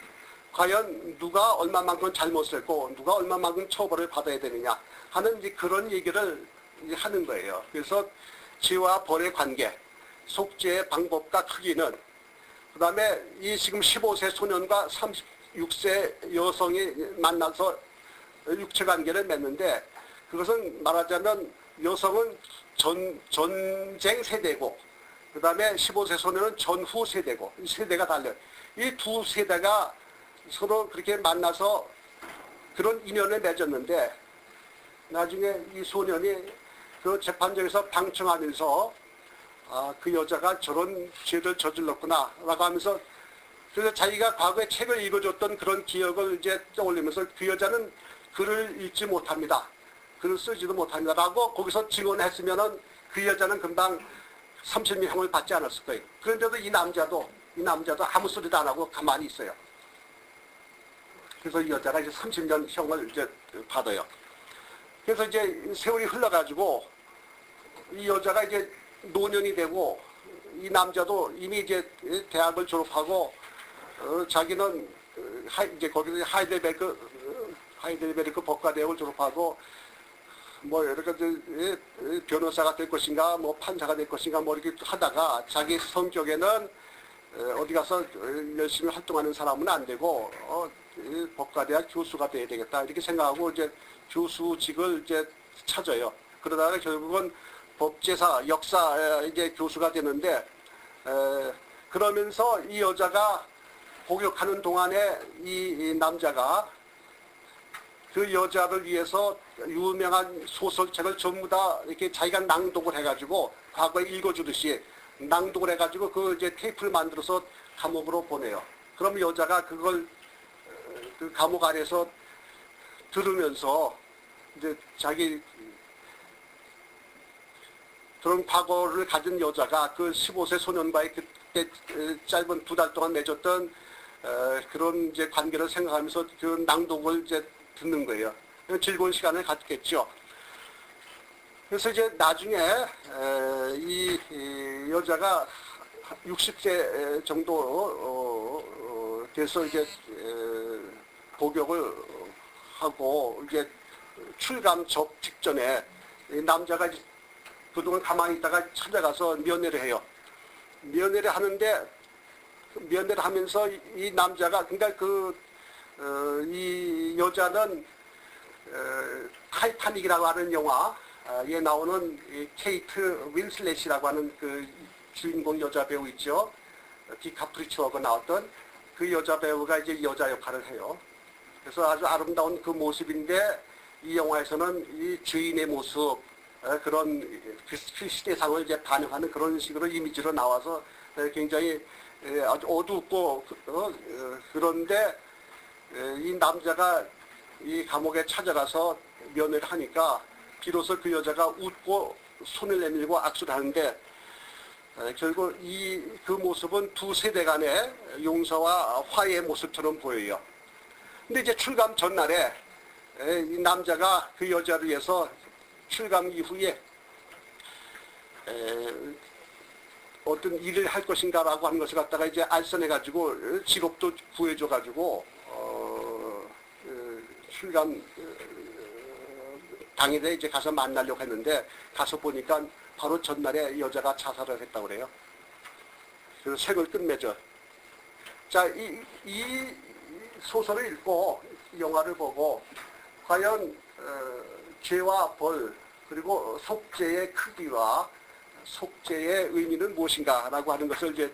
과연 누가 얼마만큼 잘못을 했고 누가 얼마만큼 처벌을 받아야 되느냐 하는 이제 그런 얘기를 하는 거예요. 그래서 죄와 벌의 관계, 속죄의 방법과 크기는, 그 다음에 이 지금 15세 소년과 36세 여성이 만나서 육체관계를 맺는데 그것은 말하자면 여성은 전쟁 세대고 그 다음에 15세 소년은 전후 세대고 이 세대가 달라요. 이 두 세대가 서로 그렇게 만나서 그런 인연을 맺었는데 나중에 이 소년이 그 재판장에서 방청하면서 그 여자가 저런 죄를 저질렀구나 라고 하면서 그래서 자기가 과거에 책을 읽어줬던 그런 기억을 이제 떠올리면서 그 여자는 글을 읽지 못합니다. 글을 쓰지도 못합니다. 라고 거기서 증언했으면은 그 여자는 금방 30년형을 받지 않았을 거예요. 그런데도 이 남자도 아무 소리도 안 하고 가만히 있어요. 그래서 이 여자가 이제 30년형을 이제 받아요. 그래서 이제 세월이 흘러가지고 이 여자가 이제 노년이 되고 이 남자도 이미 이제 대학을 졸업하고 자기는 이제 거기서 하이델베르크 법과대학을 졸업하고 뭐 여러 가지 변호사가 될 것인가 뭐 판사가 될 것인가 뭐 이렇게 하다가 자기 성격에는 어디 가서 열심히 활동하는 사람은 안 되고 법과대학 교수가 돼야 되겠다 이렇게 생각하고 이제 교수직을 이제 찾아요. 그러다가 결국은 법제사, 역사 이제 교수가 되는데 그러면서 이 여자가 복역하는 동안에 이 남자가 그 여자를 위해서 유명한 소설책을 전부 다 이렇게 자기가 낭독을 해가지고 과거에 읽어주듯이 낭독을 해가지고 그 이제 테이프를 만들어서 감옥으로 보내요. 그럼 여자가 그걸 그 감옥 안에서 들으면서 이제 자기 그런 과거를 가진 여자가 그 15세 소년과의 그때 짧은 2달 동안 맺었던 그런 이제 관계를 생각하면서 그 낭독을 이제 듣는 거예요. 즐거운 시간을 갖겠죠. 그래서 이제 나중에 이 여자가 60세 정도 돼서 이제 복역을 하고 이제 출감 접 직전에 이 남자가 그동안 가만히 있다가 찾아가서 면회를 해요. 면회를 하는데 면회를 하면서 이 남자가 그러니까 이 여자는 타이타닉이라고 하는 영화에 나오는 케이트 윈슬렛이라고 하는 그 주인공 여자 배우 있죠. 디카프리치오가 나왔던 그 여자 배우가 이제 여자 역할을 해요. 그래서 아주 아름다운 그 모습인데 이 영화에서는 이 주인의 모습 그런 그 시대상을 이제 반영하는 그런 식으로 이미지로 나와서 굉장히 아주 어둡고 그런데 이 남자가 이 감옥에 찾아가서 면회를 하니까 비로소 그 여자가 웃고 손을 내밀고 악수를 하는데 결국 그 모습은 두 세대 간의 용서와 화해의 모습처럼 보여요. 근데 이제 출감 전날에 이 남자가 그 여자를 위해서 출감 이후에 어떤 일을 할 것인가라고 하는 것을 갖다가 이제 알선해가지고 직업도 구해줘가지고 출감 당일에 이제 가서 만나려고 했는데 가서 보니까 바로 전날에 여자가 자살을 했다고 그래요. 그래서 생을 끝맺어. 자, 이 소설을 읽고 영화를 보고 과연 죄와 벌 그리고 속죄의 크기와 속죄의 의미는 무엇인가라고 하는 것을 이제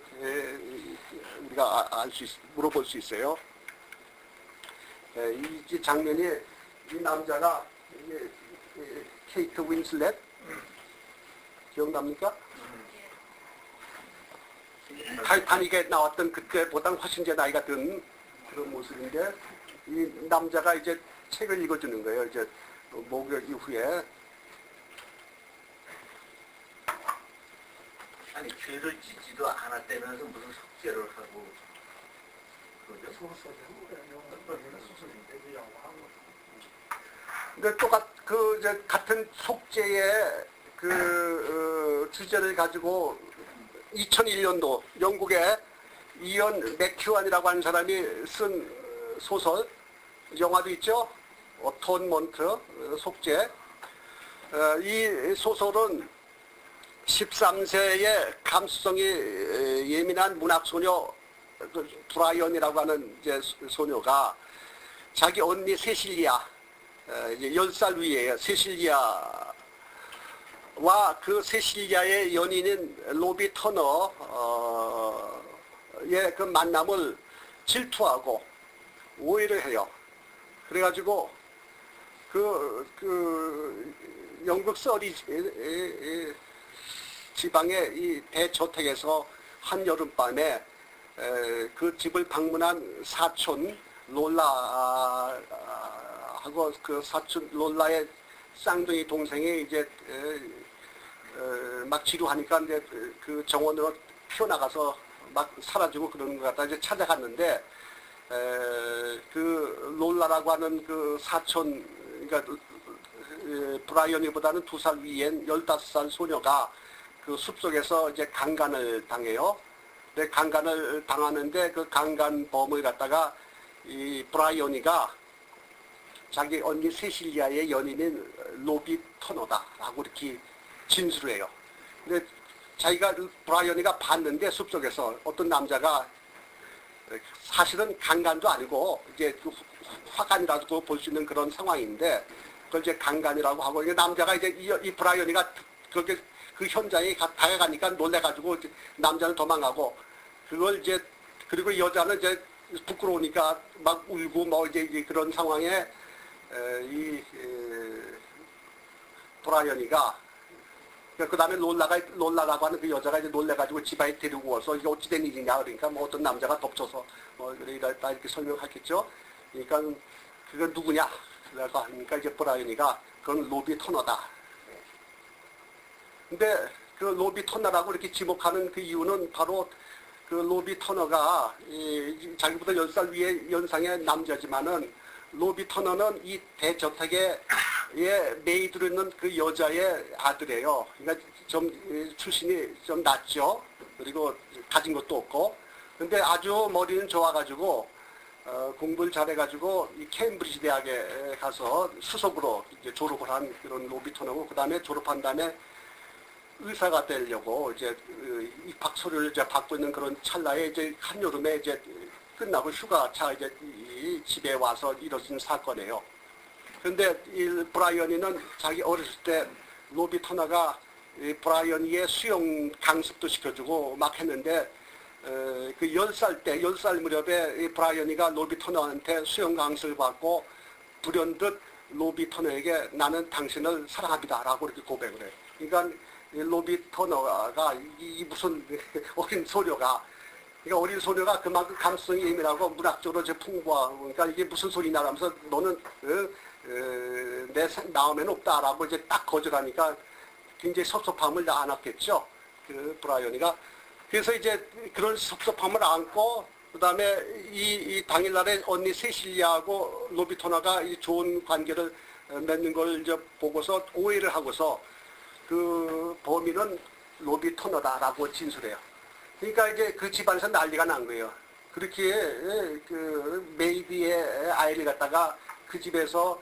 우리가 물어볼 수 있어요. 이 장면이 이 남자가 케이트 윈슬렛 기억납니까? 타이타닉에 나왔던 그때보다 훨씬 제 나이가 든 그런 모습인데 이 남자가 이제 책을 읽어주는 거예요. 이제 목욕 이후에. 아니 죄를 짓지도 않았다면서 무슨 속죄를 하고 그러죠? 소설인데 근데 같은 속죄의 주제를 가지고 2001년도 영국의 이언 맥큐안이라고 하는 사람이 쓴 소설, 영화도 있죠. 어톤먼트, 속죄. 이 소설은 13세의 감수성이 예민한 문학소녀 브라이언이라고 하는 이제 소녀가 자기 언니 세실리아, 10살 위에요. 세실리아와 그 세실리아의 연인인 로비 터너의 그 만남을 질투하고 오해를 해요. 그래가지고 영국 서리 지방의 이 대저택에서 한여름밤에 그 집을 방문한 사촌 롤라하고 그 사촌 롤라의 쌍둥이 동생이 이제 막 지루하니까 이제 그 정원으로 튀어나가서 막 사라지고 그러는 것 같다. 이제 찾아갔는데 그 롤라라고 하는 그 사촌, 그러니까 브라이언이보다는 2살 위엔 15살 소녀가 그 숲속에서 이제 강간을 당해요. 근데 강간을 당하는데 그 강간범을 갖다가 이 브라이언이가 자기 언니 세실리아의 연인인 로비 터너다라고 이렇게 진술을 해요. 근데 자기가 브라이언이가 봤는데 숲속에서 어떤 남자가 사실은 강간도 아니고 이제 그 화간이라고 볼 수 있는 그런 상황인데 그걸 이제 강간이라고 하고 남자가 이제 이 브라이언이가 그렇게 그 현장에 다가가니까 놀래가지고 남자는 도망가고 그걸 이제 그리고 여자는 이제 부끄러우니까 막 울고 뭐 이제 그런 상황에 이 브라이언이가 그 다음에 롤라라고 하는 그 여자가 이제 놀래가지고 집안에 데리고 와서 이게 어찌된 일이냐 그러니까 뭐 어떤 남자가 덮쳐서 뭐 이렇다 이렇게 설명하겠죠. 그러니까 그건 누구냐? 그래서 하니까 이제 브라이언이가 그건 로비 터너다. 근데 그 로비 터너라고 이렇게 지목하는 그 이유는 바로 그 로비 터너가 자기보다 10살 위에 연상의 남자지만은 로비 터너는 이 대저택에 메이드로 있는 그 여자의 아들이에요. 그러니까 좀 출신이 좀 낮죠. 그리고 가진 것도 없고. 근데 아주 머리는 좋아가지고 공부를 잘해가지고 이 케임브리지 대학에 가서 수석으로 이제 졸업을 한 그런 로비 터너고 그 다음에 졸업한 다음에 의사가 되려고 이제 입학 서류를 이제 받고 있는 그런 찰나에 이제 한여름에 이제 끝나고 휴가차 이제 이 집에 와서 이뤄진 사건이에요. 근데 이 브라이언이는 자기 어렸을 때 로비 터너가 이 브라이언이의 수영 강습도 시켜주고 막 했는데 그 10살 무렵에 이 브라이언이가 로비 터너한테 수영 강습을 받고 불현듯 로비 터너에게 나는 당신을 사랑합니다 라고 이렇게 고백을 해요. 그러니까 이 로비 터너가 이 무슨 어린 소녀가 그러니까 어린 소녀가 그만큼 감수성이 예민하고 문학적으로 풍부하고 그러니까 이게 무슨 소리냐 하면서 너는 내 마음에는 없다라고 이제 딱 거절하니까 굉장히 섭섭함을 안았겠죠. 그 브라이언이가. 그래서 이제 그런 섭섭함을 안고 그다음에 이 당일날에 언니 세실리아하고 로비 터너가 이 좋은 관계를 맺는 걸 이제 보고서 오해를 하고서 그 범인은 로비 터너다라고 진술해요. 그러니까 이제 그 집안에서 난리가 난 거예요. 그렇게 그 메이비의 아이를 갖다가 그 집에서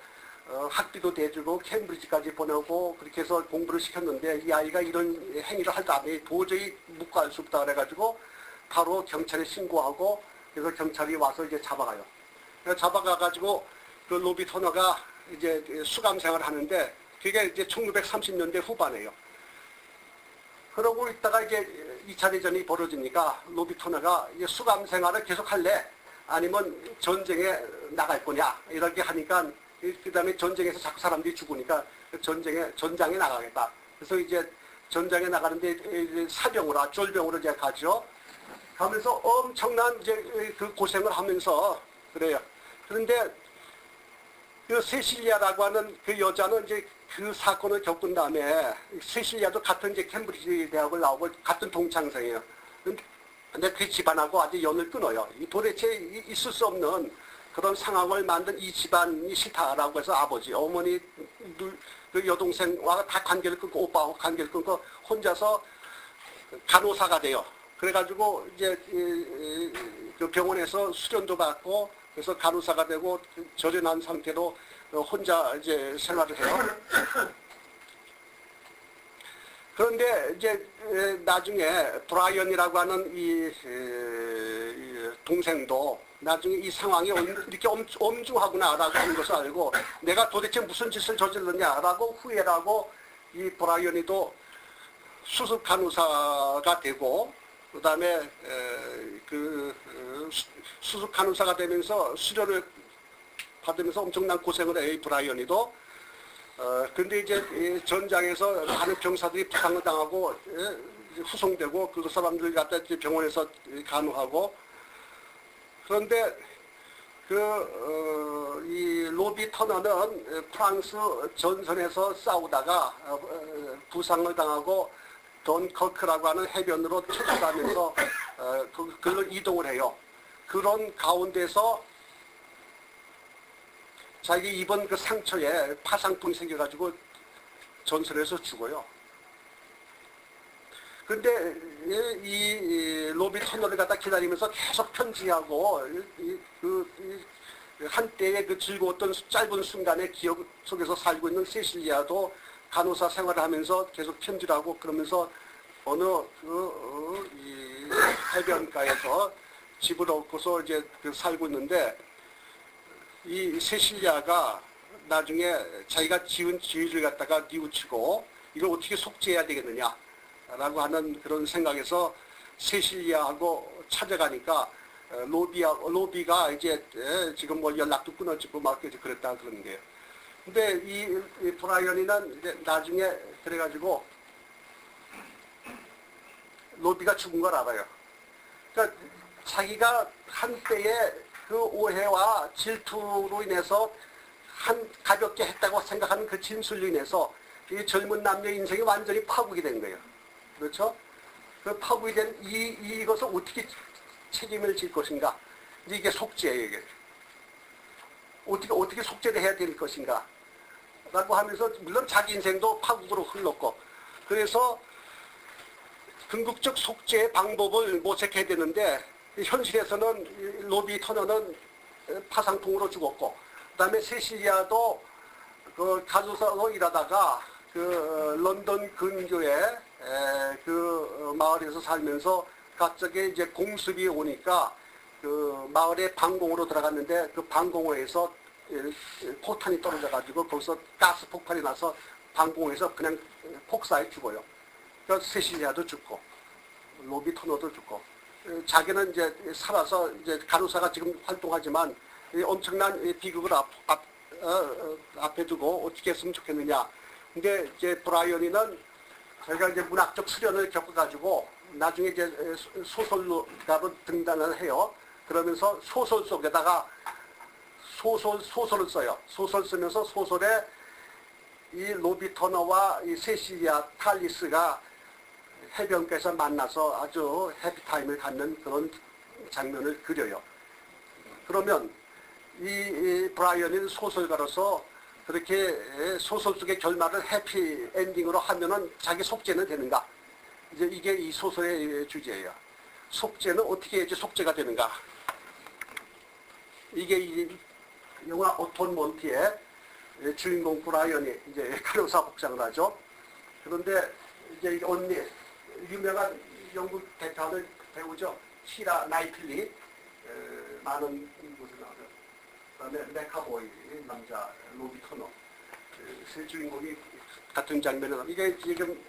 학비도 대주고 캠브리지까지 보내고 그렇게 해서 공부를 시켰는데 이 아이가 이런 행위를 할 다음에 도저히 묵과할 수 없다 그래가지고 바로 경찰에 신고하고 그래서 경찰이 와서 이제 잡아가요. 잡아가가지고 그 로비 터너가 이제 수감 생활을 하는데 그게 이제 1930년대 후반이에요. 그러고 있다가 이제 2차 대전이 벌어지니까 로비 터너가 이제 수감 생활을 계속 할래? 아니면 전쟁에 나갈 거냐? 이렇게 하니까 그 다음에 전쟁에서 자꾸 사람들이 죽으니까 전장에 나가겠다. 그래서 이제 전장에 나가는데 사병으로, 쫄병으로 이제 가죠. 가면서 엄청난 이제 그 고생을 하면서 그래요. 그런데 그 세실리아라고 하는 그 여자는 이제 그 사건을 겪은 다음에 세실리아도 같은 이제 캠브리지 대학을 나오고 같은 동창생이에요. 근데 그 집안하고 아주 연을 끊어요. 도대체 있을 수 없는 그런 상황을 만든 이 집안이 싫다라고 해서 아버지, 어머니, 그 여동생과 다 관계를 끊고 오빠하고 관계를 끊고 혼자서 간호사가 돼요. 그래가지고 이제 그 병원에서 수련도 받고 그래서 간호사가 되고 절연한 상태로 혼자 이제 생활을 해요. 그런데 이제 나중에 브라이언이라고 하는 이 동생도 나중에 이 상황이 이렇게 엄중하구나라고 하는 것을 알고 내가 도대체 무슨 짓을 저질렀냐라고 후회를 하고 이 브라이언이도 수습 간호사가 되고 그 다음에 수습 간호사가 되면서 수련을 받으면서 엄청난 고생을 해요. 이 브라이언이도. 근데 이제 전장에서 많은 병사들이 부상을 당하고 후송되고 그 사람들 갖다 병원에서 간호하고 그런데 이 로비 터너는 프랑스 전선에서 싸우다가 부상을 당하고 던커크라고 하는 해변으로 출발하면서 그걸 이동을 해요. 그런 가운데서 자기 입은 그 상처에 파상풍이 생겨가지고 전선에서 죽어요. 근데 이 로비 터너를 갖다 기다리면서 계속 편지하고 한때의 그 즐거웠던 짧은 순간의 기억 속에서 살고 있는 세실리아도 간호사 생활을 하면서 계속 편지를 하고 그러면서 어느 이 해변가에서 집을 얻고서 이제 살고 있는데 이 세실리아가 나중에 자기가 지은 죄를 갖다가 뉘우치고 이걸 어떻게 속죄해야 되겠느냐 라고 하는 그런 생각에서 세실리아하고 찾아가니까 로비가 이제 지금 뭐 연락도 끊어지고 막 그랬다 그러는데요. 근데 이 브라이언이는 이제 나중에 그래가지고 로비가 죽은 걸 알아요. 그러니까 자기가 한때의 그 오해와 질투로 인해서 가볍게 했다고 생각하는 그 진술로 인해서 이 젊은 남녀의 인생이 완전히 파국이 된 거예요. 그렇죠? 그 파국이 된 이것을 어떻게 책임을 질 것인가? 이게 속죄예요, 이게. 어떻게 속죄를 해야 될 것인가? 라고 하면서, 물론 자기 인생도 파국으로 흘렀고, 그래서 궁극적 속죄의 방법을 모색해야 되는데, 현실에서는 로비 터너는 파상풍으로 죽었고, 그 다음에 세실리아도 그 간호사로 일하다가 그 런던 근교에 그 마을에서 살면서 갑자기 이제 공습이 오니까 그 마을의 방공호로 들어갔는데 그 방공호에서 포탄이 떨어져 가지고 거기서 가스 폭발이 나서 방공호에서 그냥 폭사해 죽어요. 그러니까 세실리아도 죽고 로비 토너도 죽고 자기는 이제 살아서 이제 간호사가 지금 활동하지만 이 엄청난 비극을 앞에 두고 어떻게 했으면 좋겠느냐. 근데 이제 브라이언이는 저희가 이제 문학적 수련을 겪어가지고 나중에 이제 소설가로 등단을 해요. 그러면서 소설 속에다가 소설을 써요. 소설 쓰면서 소설에 이 로비 터너와 이 세실리아 탈리스가 해변가에서 만나서 아주 해피타임을 갖는 그런 장면을 그려요. 그러면 이 브라이언이 소설가로서 그렇게 소설 속의 결말을 해피 엔딩으로 하면은 자기 속죄는 되는가? 이제 이게 이 소설의 주제예요. 속죄는 어떻게 해야지 속죄가 되는가? 이게 이 영화 오톤 몬티의 주인공 브라이언이 이제 간호사 복장을 하죠. 그런데 이제 언니, 유명한 영국 대표하는 배우죠. 시라 나이틀리, 많은 곳에 나오죠. 그다음에 메카보이, 남자 로비 터너, 세 주인공이 같은 장면에 나오죠. 이게 지금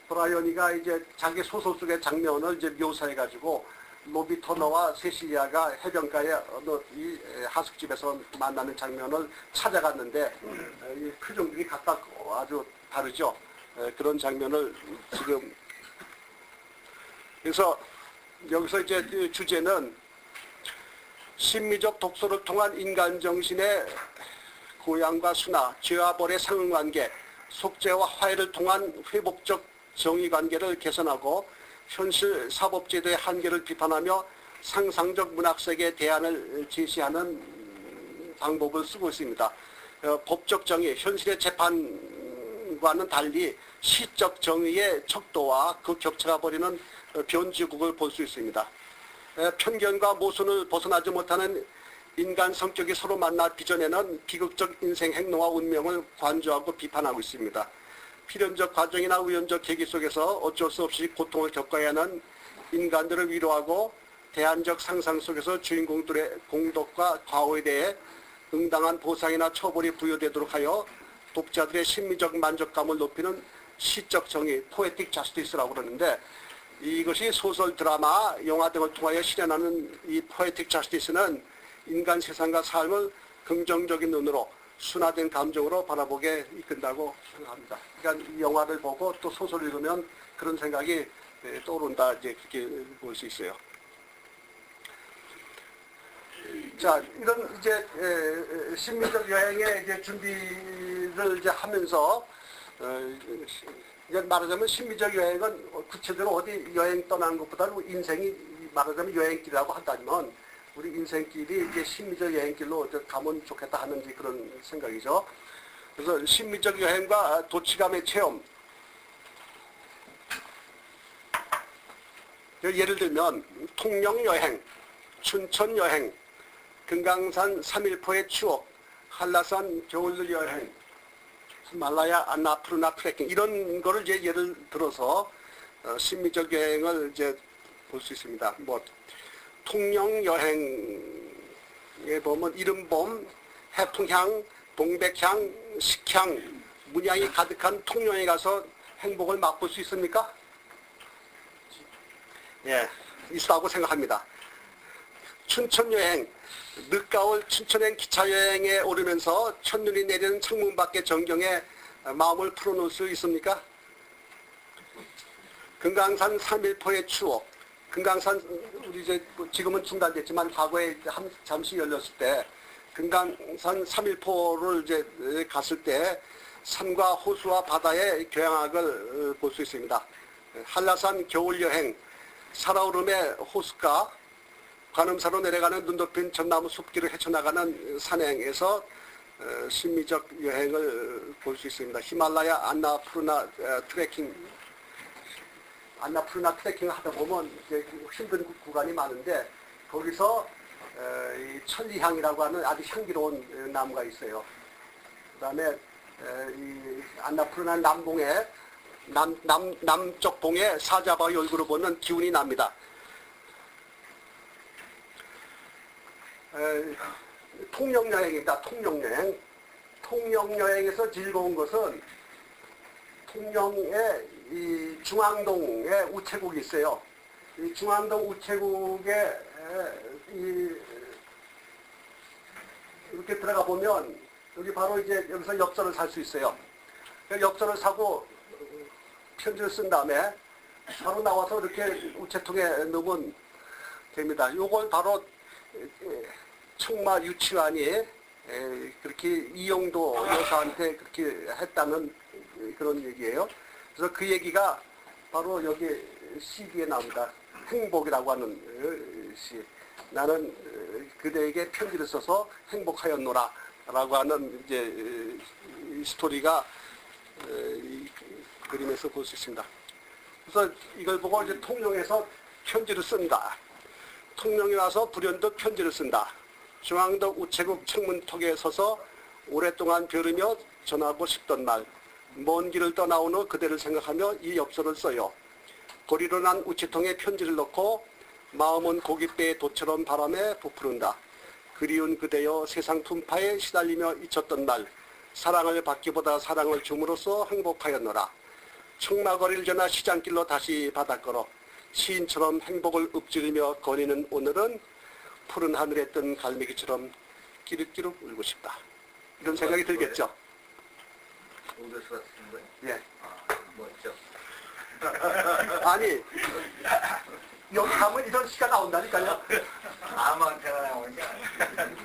브라이언이가 이제 자기 소설 속의 장면을 이제 묘사해가지고 로비 터너와 세실리아가 해변가에 어느 이 하숙집에서 만나는 장면을 찾아갔는데 이 표정들이 각각 아주 다르죠. 그런 장면을 지금 그래서 여기서 이제 주제는 심미적 독서를 통한 인간 정신의 고양과 순화, 죄와 벌의 상응관계, 속죄와 화해를 통한 회복적 정의관계를 개선하고 현실 사법제도의 한계를 비판하며 상상적 문학세계의 대안을 제시하는 방법을 쓰고 있습니다. 법적 정의, 현실의 재판과는 달리 시적 정의의 척도와 그 격차가 벌이는 변주국을 볼 수 있습니다. 편견과 모순을 벗어나지 못하는 인간 성격이 서로 만나 빚어내는 비극적 인생 행동과 운명을 관조하고 비판하고 있습니다. 필연적 과정이나 우연적 계기 속에서 어쩔 수 없이 고통을 겪어야 하는 인간들을 위로하고 대안적 상상 속에서 주인공들의 공덕과 과오에 대해 응당한 보상이나 처벌이 부여되도록 하여 독자들의 심리적 만족감을 높이는 시적 정의, 포에틱 자스티스라고 그러는데 이것이 소설, 드라마, 영화 등을 통하여 실현하는 이 포에틱 자스티스는 인간 세상과 삶을 긍정적인 눈으로 순화된 감정으로 바라보게 이끈다고 생각합니다. 그러니까 이 영화를 보고 또 소설을 읽으면 그런 생각이 떠오른다, 이제 그렇게 볼 수 있어요. 자, 이런 이제 심리적 여행의 이제 준비를 이제 하면서 이제 말하자면 심리적 여행은 구체적으로 어디 여행 떠나는 것보다는 인생이 말하자면 여행길이라고 한다면 우리 인생길이 이제 심리적 여행길로 가면 좋겠다 하는 그런 생각이죠. 그래서 심리적 여행과 도취감의 체험. 예를 들면 통영 여행, 춘천 여행, 금강산 3일포의 추억, 한라산 겨울 여행, 히말라야 안나푸르나 트레킹 이런 거를 이제 예를 들어서 심리적 여행을 이제 볼 수 있습니다. 뭐 통영 여행에 보면 이른봄, 해풍향, 동백향, 식향, 문양이 가득한 통영에 가서 행복을 맛볼 수 있습니까? 예, 있다고 생각합니다. 춘천 여행, 늦가을 춘천행 기차여행에 오르면서 첫눈이 내리는 창문 밖의 전경에 마음을 풀어놓을 수 있습니까? 금강산 3일포의 추억. 금강산, 우리 이제 지금은 중단됐지만 과거에 잠시 열렸을 때 금강산 3일포를 이제 갔을 때 산과 호수와 바다의 교양학을 볼 수 있습니다. 한라산 겨울여행, 살아오름의 호숫가, 관음사로 내려가는 눈 덮인 전나무 숲길을 헤쳐나가는 산행에서 심리적 여행을 볼 수 있습니다. 히말라야 안나푸르나 트레킹, 안나푸르나 트레킹을 하다 보면 이제 힘든 구간이 많은데 거기서 이 천리향이라고 하는 아주 향기로운 나무가 있어요. 그 다음에 이 안나푸르나 남봉에 남쪽 봉에 사자바의 얼굴을 보는 기운이 납니다. 통영여행입니다. 통영여행. 통영여행에서 즐거운 것은 통영에 이 중앙동에 우체국이 있어요. 이 중앙동 우체국에 이렇게 들어가 보면 여기 바로 이제 여기서 엽서를 살 수 있어요. 엽서를 사고 편지를 쓴 다음에 바로 나와서 이렇게 우체통에 넣으면 됩니다. 요걸 바로 청마 유치원이 그렇게 이용도 여사한테 그렇게 했다는 그런 얘기예요. 그래서 그 얘기가 바로 여기 CD에 나옵니다. 행복이라고 하는 시. 나는 그대에게 편지를 써서 행복하였노라 라고 하는 이제 스토리가 이 그림에서 볼 수 있습니다. 그래서 이걸 보고 이제 통영에서 편지를 쓴다. 통영에 와서 불현듯 편지를 쓴다. 중앙동 우체국 창문턱에 서서 오랫동안 벼르며 전하고 싶던 말. 먼 길을 떠나온 후 그대를 생각하며 이 엽서를 써요. 고리로 난 우체통에 편지를 넣고 마음은 고깃배의 돛처럼 바람에 부푸른다. 그리운 그대여 세상 풍파에 시달리며 잊혔던 날. 사랑을 받기보다 사랑을 줌으로써 행복하였노라. 청마거리를 지나 시장길로 다시 바닷가로 시인처럼 행복을 읊조리며 거니는 오늘은 푸른 하늘에 뜬 갈매기처럼 끼룩끼룩 울고 싶다. 이런 생각이 들겠죠? 오교수가 쓰는 거예요? 예. 아, 멋져. 아니, 여기 가면 이런 시가 나온다니까요. 아무한테나 나오는 게 아니야.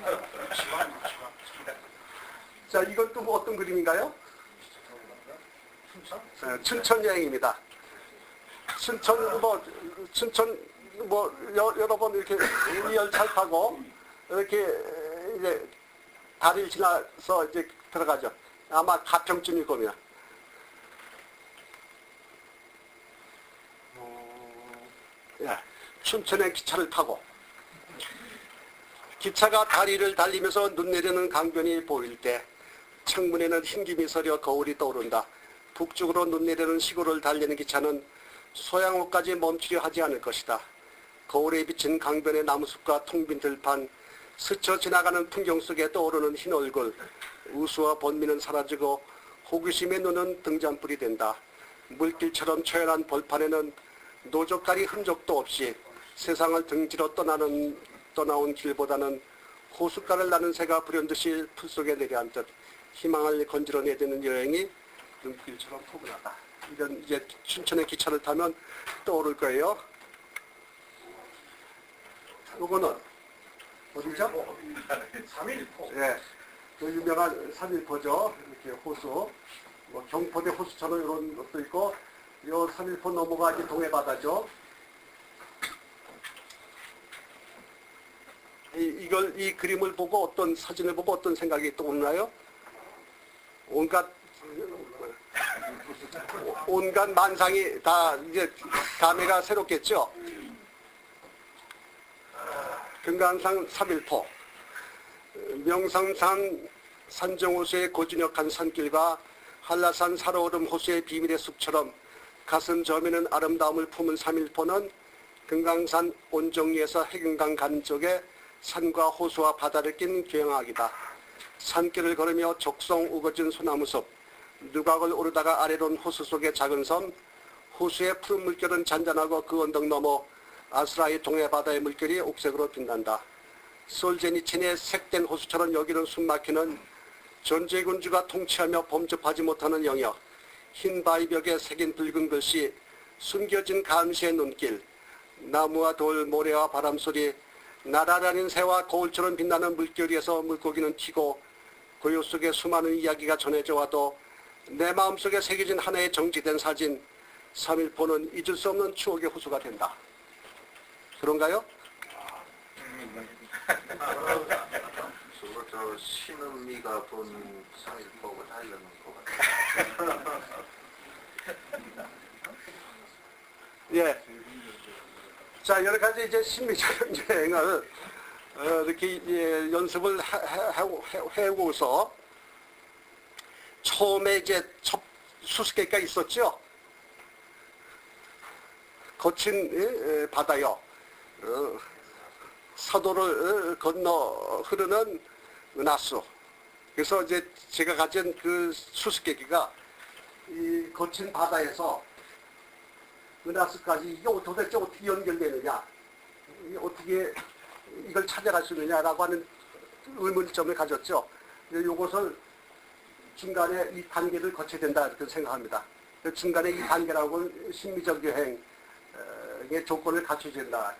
자, 이건 또 뭐 어떤 그림인가요? 춘천 여행입니다. 춘천 여러 번 이렇게 열차 타고 이렇게 이제 다리를 지나서 이제 들어가죠. 아마 가평쯤일 겁니다. 예, 춘천에 기차를 타고 기차가 다리를 달리면서 눈 내리는 강변이 보일 때 창문에는 흰김이 서려 거울이 떠오른다. 북쪽으로 눈 내리는 시골을 달리는 기차는 소양호까지 멈추려 하지 않을 것이다. 거울에 비친 강변의 나무숲과 텅빈 들판, 스쳐 지나가는 풍경 속에 떠오르는 흰 얼굴, 우수와 번미는 사라지고 호기심의 눈은 등잔불이 된다. 물길처럼 처연한 벌판에는 노젓가리 흔적도 없이 세상을 등지러 떠나온 길보다는 호숫가를 나는 새가 불현듯이 풀속에 내려앉듯 희망을 건드려내드는 여행이 눈길처럼 포근하다. 이런 이제 춘천의 기차를 타면 떠오를 거예요. 요거는 어디죠? 3.1포. 예, 그 유명한 3.1포죠. 이렇게 호수, 뭐 경포대 호수처럼 이런 것도 있고, 요 3.1포 넘어가 이제 동해바다죠. 이 그림을 보고 어떤 사진을 보고 어떤 생각이 떠오르나요? 온갖 만상이 다 이제 감회가 새롭겠죠. 금강산 3.1포, 명상산 산정호수의 고진역한 산길과 한라산 살아오름 호수의 비밀의 숲처럼 가슴 저미는 아름다움을 품은 3.1포는 금강산 온정리에서 해금강 가는 쪽에 산과 호수와 바다를 낀 교양악이다. 산길을 걸으며 적성 우거진 소나무숲, 누각을 오르다가 아래로 온 호수 속의 작은 섬, 호수의 푸른 물결은 잔잔하고 그 언덕 너머 아스라이 동해 바다의 물결이 옥색으로 빛난다. 솔제니친의 색된 호수처럼 여기는 숨막히는 존재군주가 통치하며 범접하지 못하는 영역, 흰 바위벽에 새긴 붉은 글씨, 숨겨진 감시의 눈길, 나무와 돌, 모래와 바람소리, 날아다니는 새와 거울처럼 빛나는 물결 위에서 물고기는 튀고 고요 속에 수많은 이야기가 전해져 와도 내 마음속에 새겨진 하나의 정지된 사진, 3.1포는 잊을 수 없는 추억의 호수가 된다. 그런가요? 저 신은미가 본 3.1포하고 다 이런 것 같아요. 예. 자, 여러 가지 이제 심리적 여행을 이렇게 연습을 해오고서 처음에 이제 첫 수수께끼가 있었죠. 거친 바다요. 사도를 건너 흐르는 은하수. 그래서 이제 제가 가진 그 수수께끼가 이 거친 바다에서 은하수까지 이게 도대체 어떻게 연결되느냐, 어떻게 이걸 찾아갈 수 있느냐라고 하는 의문점을 가졌죠. 이것을 중간에 이 단계를 거쳐야 된다 이렇게 생각합니다. 중간에 이 단계라고는 심리적 여행의 조건을 갖춰야 된다.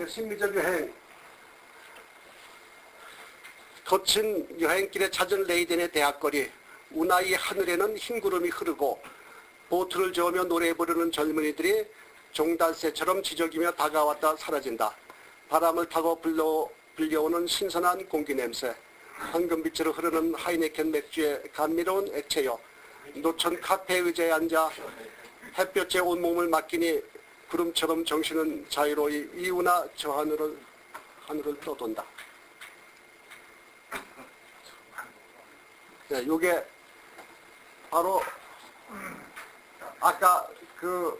심리적 여행, 거친 여행길에 찾은 레이덴의 대학거리, 운하의 하늘에는 흰 구름이 흐르고 보트를 저으며 노래 부르는 젊은이들이 종달새처럼 지저귀며 다가왔다 사라진다. 바람을 타고 불려오는 신선한 공기 냄새, 황금빛으로 흐르는 하이네켄 맥주의 감미로운 액체요. 노천 카페 의자에 앉아 햇볕에 온몸을 맡기니 구름처럼 정신은 자유로이 이 운하 저 하늘을 떠돈다. 네, 요게 바로 아까 그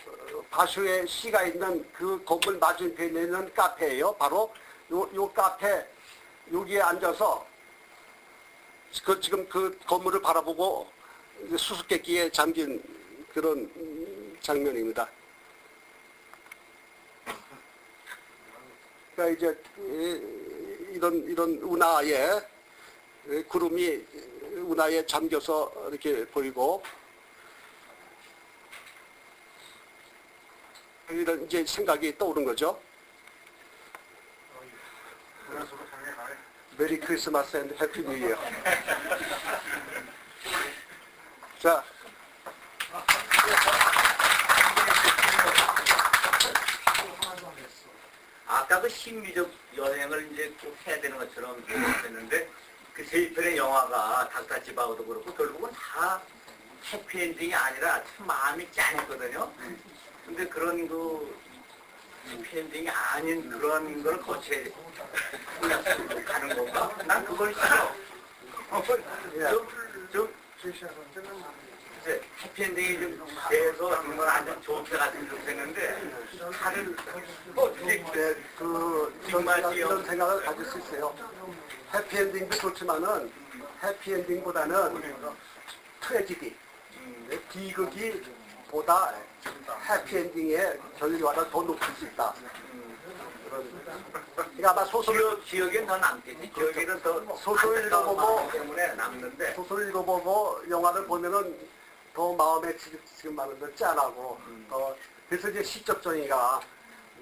바슈의 시가 있는 그 건물 맞은편에 있는 카페예요. 바로 요 카페 여기에 앉아서 지금 그 건물을 바라보고 수수께끼에 잠긴 그런 장면입니다. 그러니까 이제 이런 운하에 구름이 운하에 잠겨서 이렇게 보이고 이런 이제 생각이 떠오른 거죠. 메리 크리스마스 앤 해피 뉴 이어. 자. 아까 그 심리적 여행을 이제 꼭 해야 되는 것처럼 얘기했는데 그 제2편의 영화가 닥터치바오도 그렇고 결국은 다 해피엔딩이 아니라 참 마음이 짠했거든요. 근데 그런 그 해피엔딩이 아닌 그런 걸 거쳐야 가는 건가? 난 그걸 싫어. 해피엔딩이 좀 돼서 정말 아주 좋게 갔으면 좋겠는데 다른 이런 생각을 가질 수 있어요. 해피엔딩도 좋지만은 해피엔딩보다는 트래지디, 비극이 보다 해피엔딩의 결과를 더 높일 수 있다. 그러니까 아마 기억엔 더 남겠지. 기억에는 더 소설 읽어보고 때문에 남는데 소설 읽어보고 영화를 보면은 더 마음에 지금 말하는 짠하고 더 그래서 이제 시적 정의가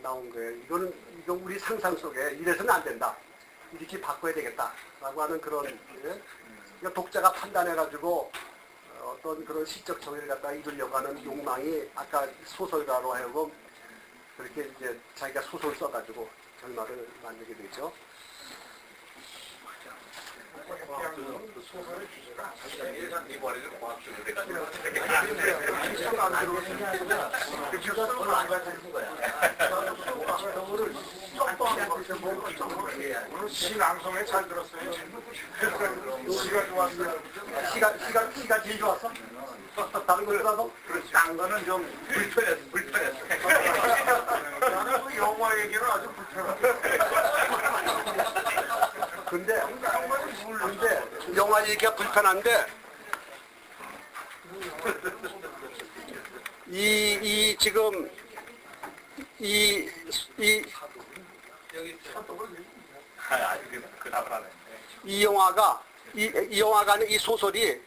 나온 거예요. 이건 우리 상상 속에 이래서는 안 된다. 이렇게 바꿔야 되겠다라고 하는 그런 그러니까 독자가 판단해가지고 어떤 그런 시적 정의를 갖다 이루려고 하는 욕망이 아까 소설가로 하여금 그렇게 이제 자기가 소설을 써가지고 결말을 만들게 되죠. 이 머리를 고압 주는 데가 시낭송에 잘 들었어요. 시가 좋았어요. 시가 제일 좋았어? 다른 거라도? 딴 거는 좀 불편했어. 나는 그 영화 얘기는 아주 불편하다. 근데 영화 얘기가 불편한데 이 지금 이 영화가 이 영화관의 이 소설이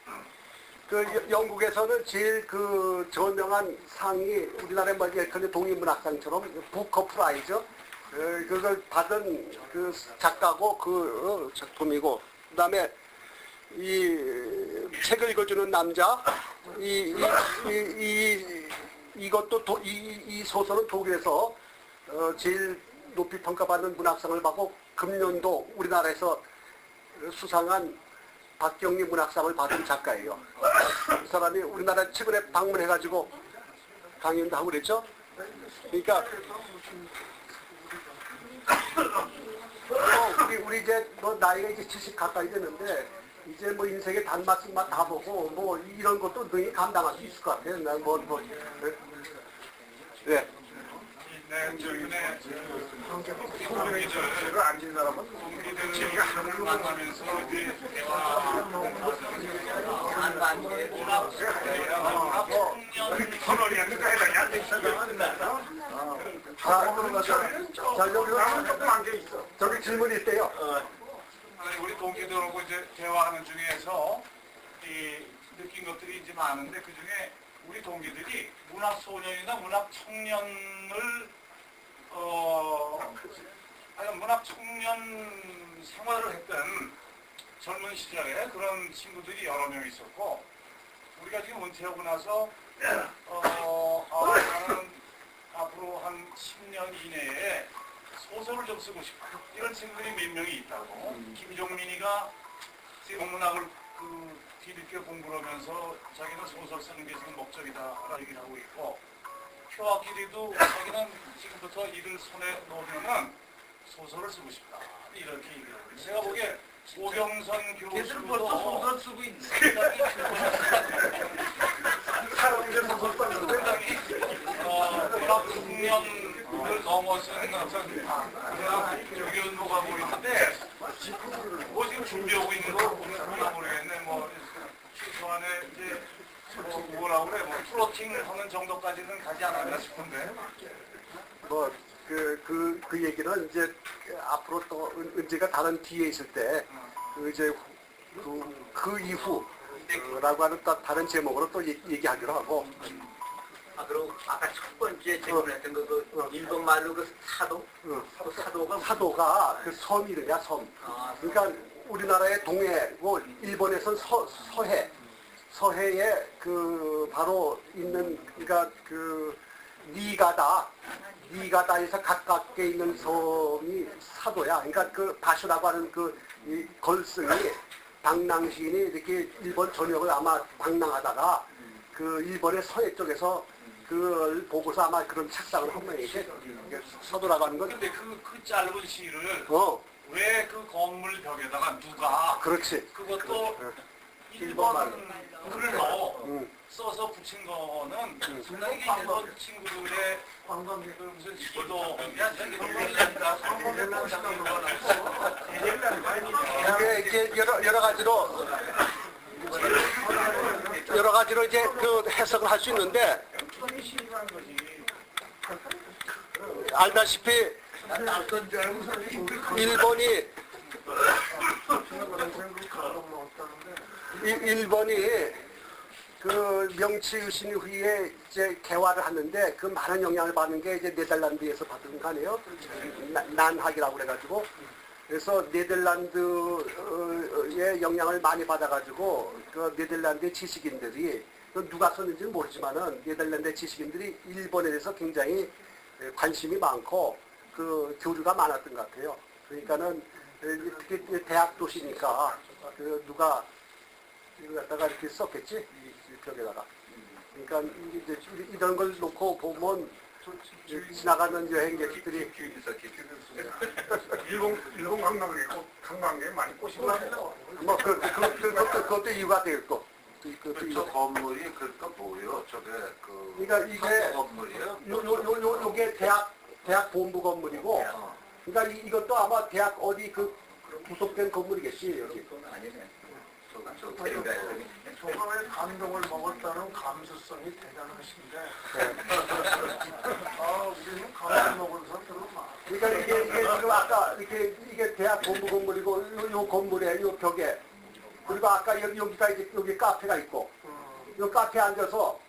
그 영국에서는 제일 그 저명한 상이 우리나라의 뭐 예컨대 독립문학상처럼 부커 프라이즈 그걸 받은 그 작가고 그 작품이고 그다음에 이 책을 읽어주는 남자 이것도 이 소설은 독일에서 제일 높이 평가받는 문학상을 받고 금년도 우리나라에서 수상한 박경리 문학상을 받은 작가예요. 이 사람이 우리나라 최근에 방문해가지고 강연도 하고 그랬죠. 그러니까 우리 이제 뭐 나이가 이제 70 가까이 되는데 이제 뭐 인생의 단맛만 다 보고 뭐 이런 것도 능히 감당할 수 있을 것 같아요. 난 네. 네, 최근에 동기들 앉은 사람은 동기들을 하늘로 만나면서 이제 선언이었는가 해당이야. 저기 질문이 있대요. 아니, 우리 동기들하고 이제 대화하는 중에서 이 느낀 것들이 이제 많은데 그 중에 우리 동기들이 문학 소년이나 문학 청년을 문학 청년 생활을 했던 젊은 시절에 그런 친구들이 여러 명 있었고 우리가 지금 은퇴하고 나서 나는 앞으로 한 10년 이내에 소설을 좀 쓰고 싶다. 이런 친구들이 몇 명이 있다고. 김종민이가 지금 문학을 뒤늦게 공부를 하면서 자기는 소설 쓰는 게 지금 목적이다라고 얘기를 하고 있고 표학길이도 자기는 지금부터 일을 손에 놓으면은 소설을 쓰고 싶다. 이렇게 얘기를 하고 있어요. 제가 보기에 오경선 교수도 소설 쓰고 있네. 상당히 문학 청년을 넘어서는 어떤 교육을 하고 있는데 뭐 지금 준비하고 있는 거 보면 모르겠네. 뭐 최소한에 이제 뭐라고 그래, 뭐 플로팅 하는 정도까지는 가지 않았나 싶은데. 그 얘기는 이제 앞으로 또 은지가 다른 뒤에 있을 때 이제 그 이후라고 하는 또 다른 제목으로 또 얘기하기로 하고. 그리고 아까 첫 번째 질문했던 그 일본 말로 그 사도? 사도가 그 섬 이름이야, 섬. 그러니까 우리나라의 동해고 일본에서는 서해에 그 바로 있는 그러니까 그 니가다에서 가깝게 있는 섬이 사도야. 그러니까 그 바슈라고 하는 이 걸승이 방랑시인이 이렇게 일본 전역을 아마 방랑하다가 그 일본의 서해 쪽에서 그걸 보고서 아마 그런 책상을 한 모양이지. 서도라고 하는 건. 근데 그 짧은 시를 왜 그 건물 벽에다가 누가 그렇지. 그것도 일본 글을 써서 붙인 거는 상당히 일본 친구들의 그 무슨 시도냐 이게 여러 가지로 이제 그 해석을 할 수 있는데 알다시피 일본이 그 명치유신 후에 이제 개화를 하는데 그 많은 영향을 받는 게 이제 네덜란드에서 받은 거 아니에요? 난학이라고 그래가지고. 그래서 네덜란드의 영향을 많이 받아가지고 그 네덜란드 지식인들이 누가 썼는지는 모르지만은 네덜란드 지식인들이 일본에 대해서 굉장히 관심이 많고 그 교류가 많았던 것 같아요. 그러니까는 특히 대학 도시니까 그 누가 이걸 갖다가 이렇게 썼겠지 이 벽에다가. 그러니까 이제 이런 걸 놓고 보면 지나가는 여행객들이 일본 관광객 많이 꼬시고 뭐 그것도 이유가 되겠고. 저 건물이 그러니까 뭐예요? 저게 그러니까 이게 건물이에요? 요게 대학 본부 건물이고. 그러니까 이것도 아마 대학 어디 그 구속된 건물이겠지 여기. 저거에 감동을 먹었다는 감수성이 대단하신데 우리는 감동 먹은 사람들은 많아. 그러니까 이게 지금 아까 이게 대학 본부 건물이고 요 건물에 요 벽에 그리고 아까 여기가 이제 여기 카페가 있고 요 카페에 앉아서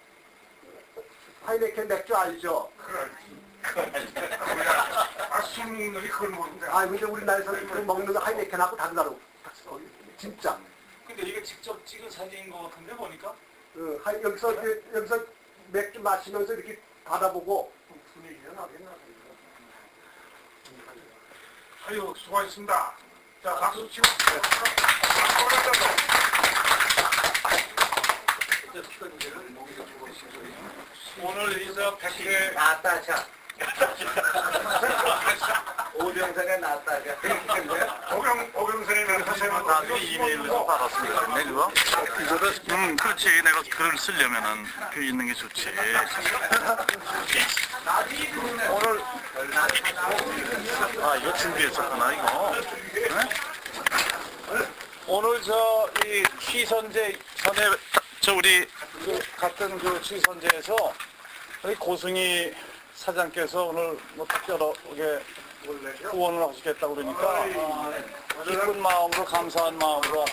하이네켄 맥주 알죠? 술 먹는 놈이 그걸 모르는데. 근데 우리나라에서 그 먹는 거 하이네켄하고 다르다고. 진짜. 근데 이게 직접 찍은 사진인 것 같은데 보니까? 여기서 맥주 마시면서 이렇게 받아보고. 분위기가 나겠나. 아유, 수고하셨습니다. 자, 박수 치고. 오늘 이제 100회 오병선에 놨다가 오병선이라는 사실은 나중에 이메일로 좀 받았으면 좋겠네, 그거? 그렇지. 내가 글을 쓰려면은 그 있는 게 좋지. 오늘, 이거 준비했었구나, 이거. 네? 오늘 이 취선제, 우리 같은 그 취선제에서 우리 고승희 사장께서 오늘 뭐 특별하게 후원을 하시겠다고 그러니까 기쁜 마음으로 감사한 마음으로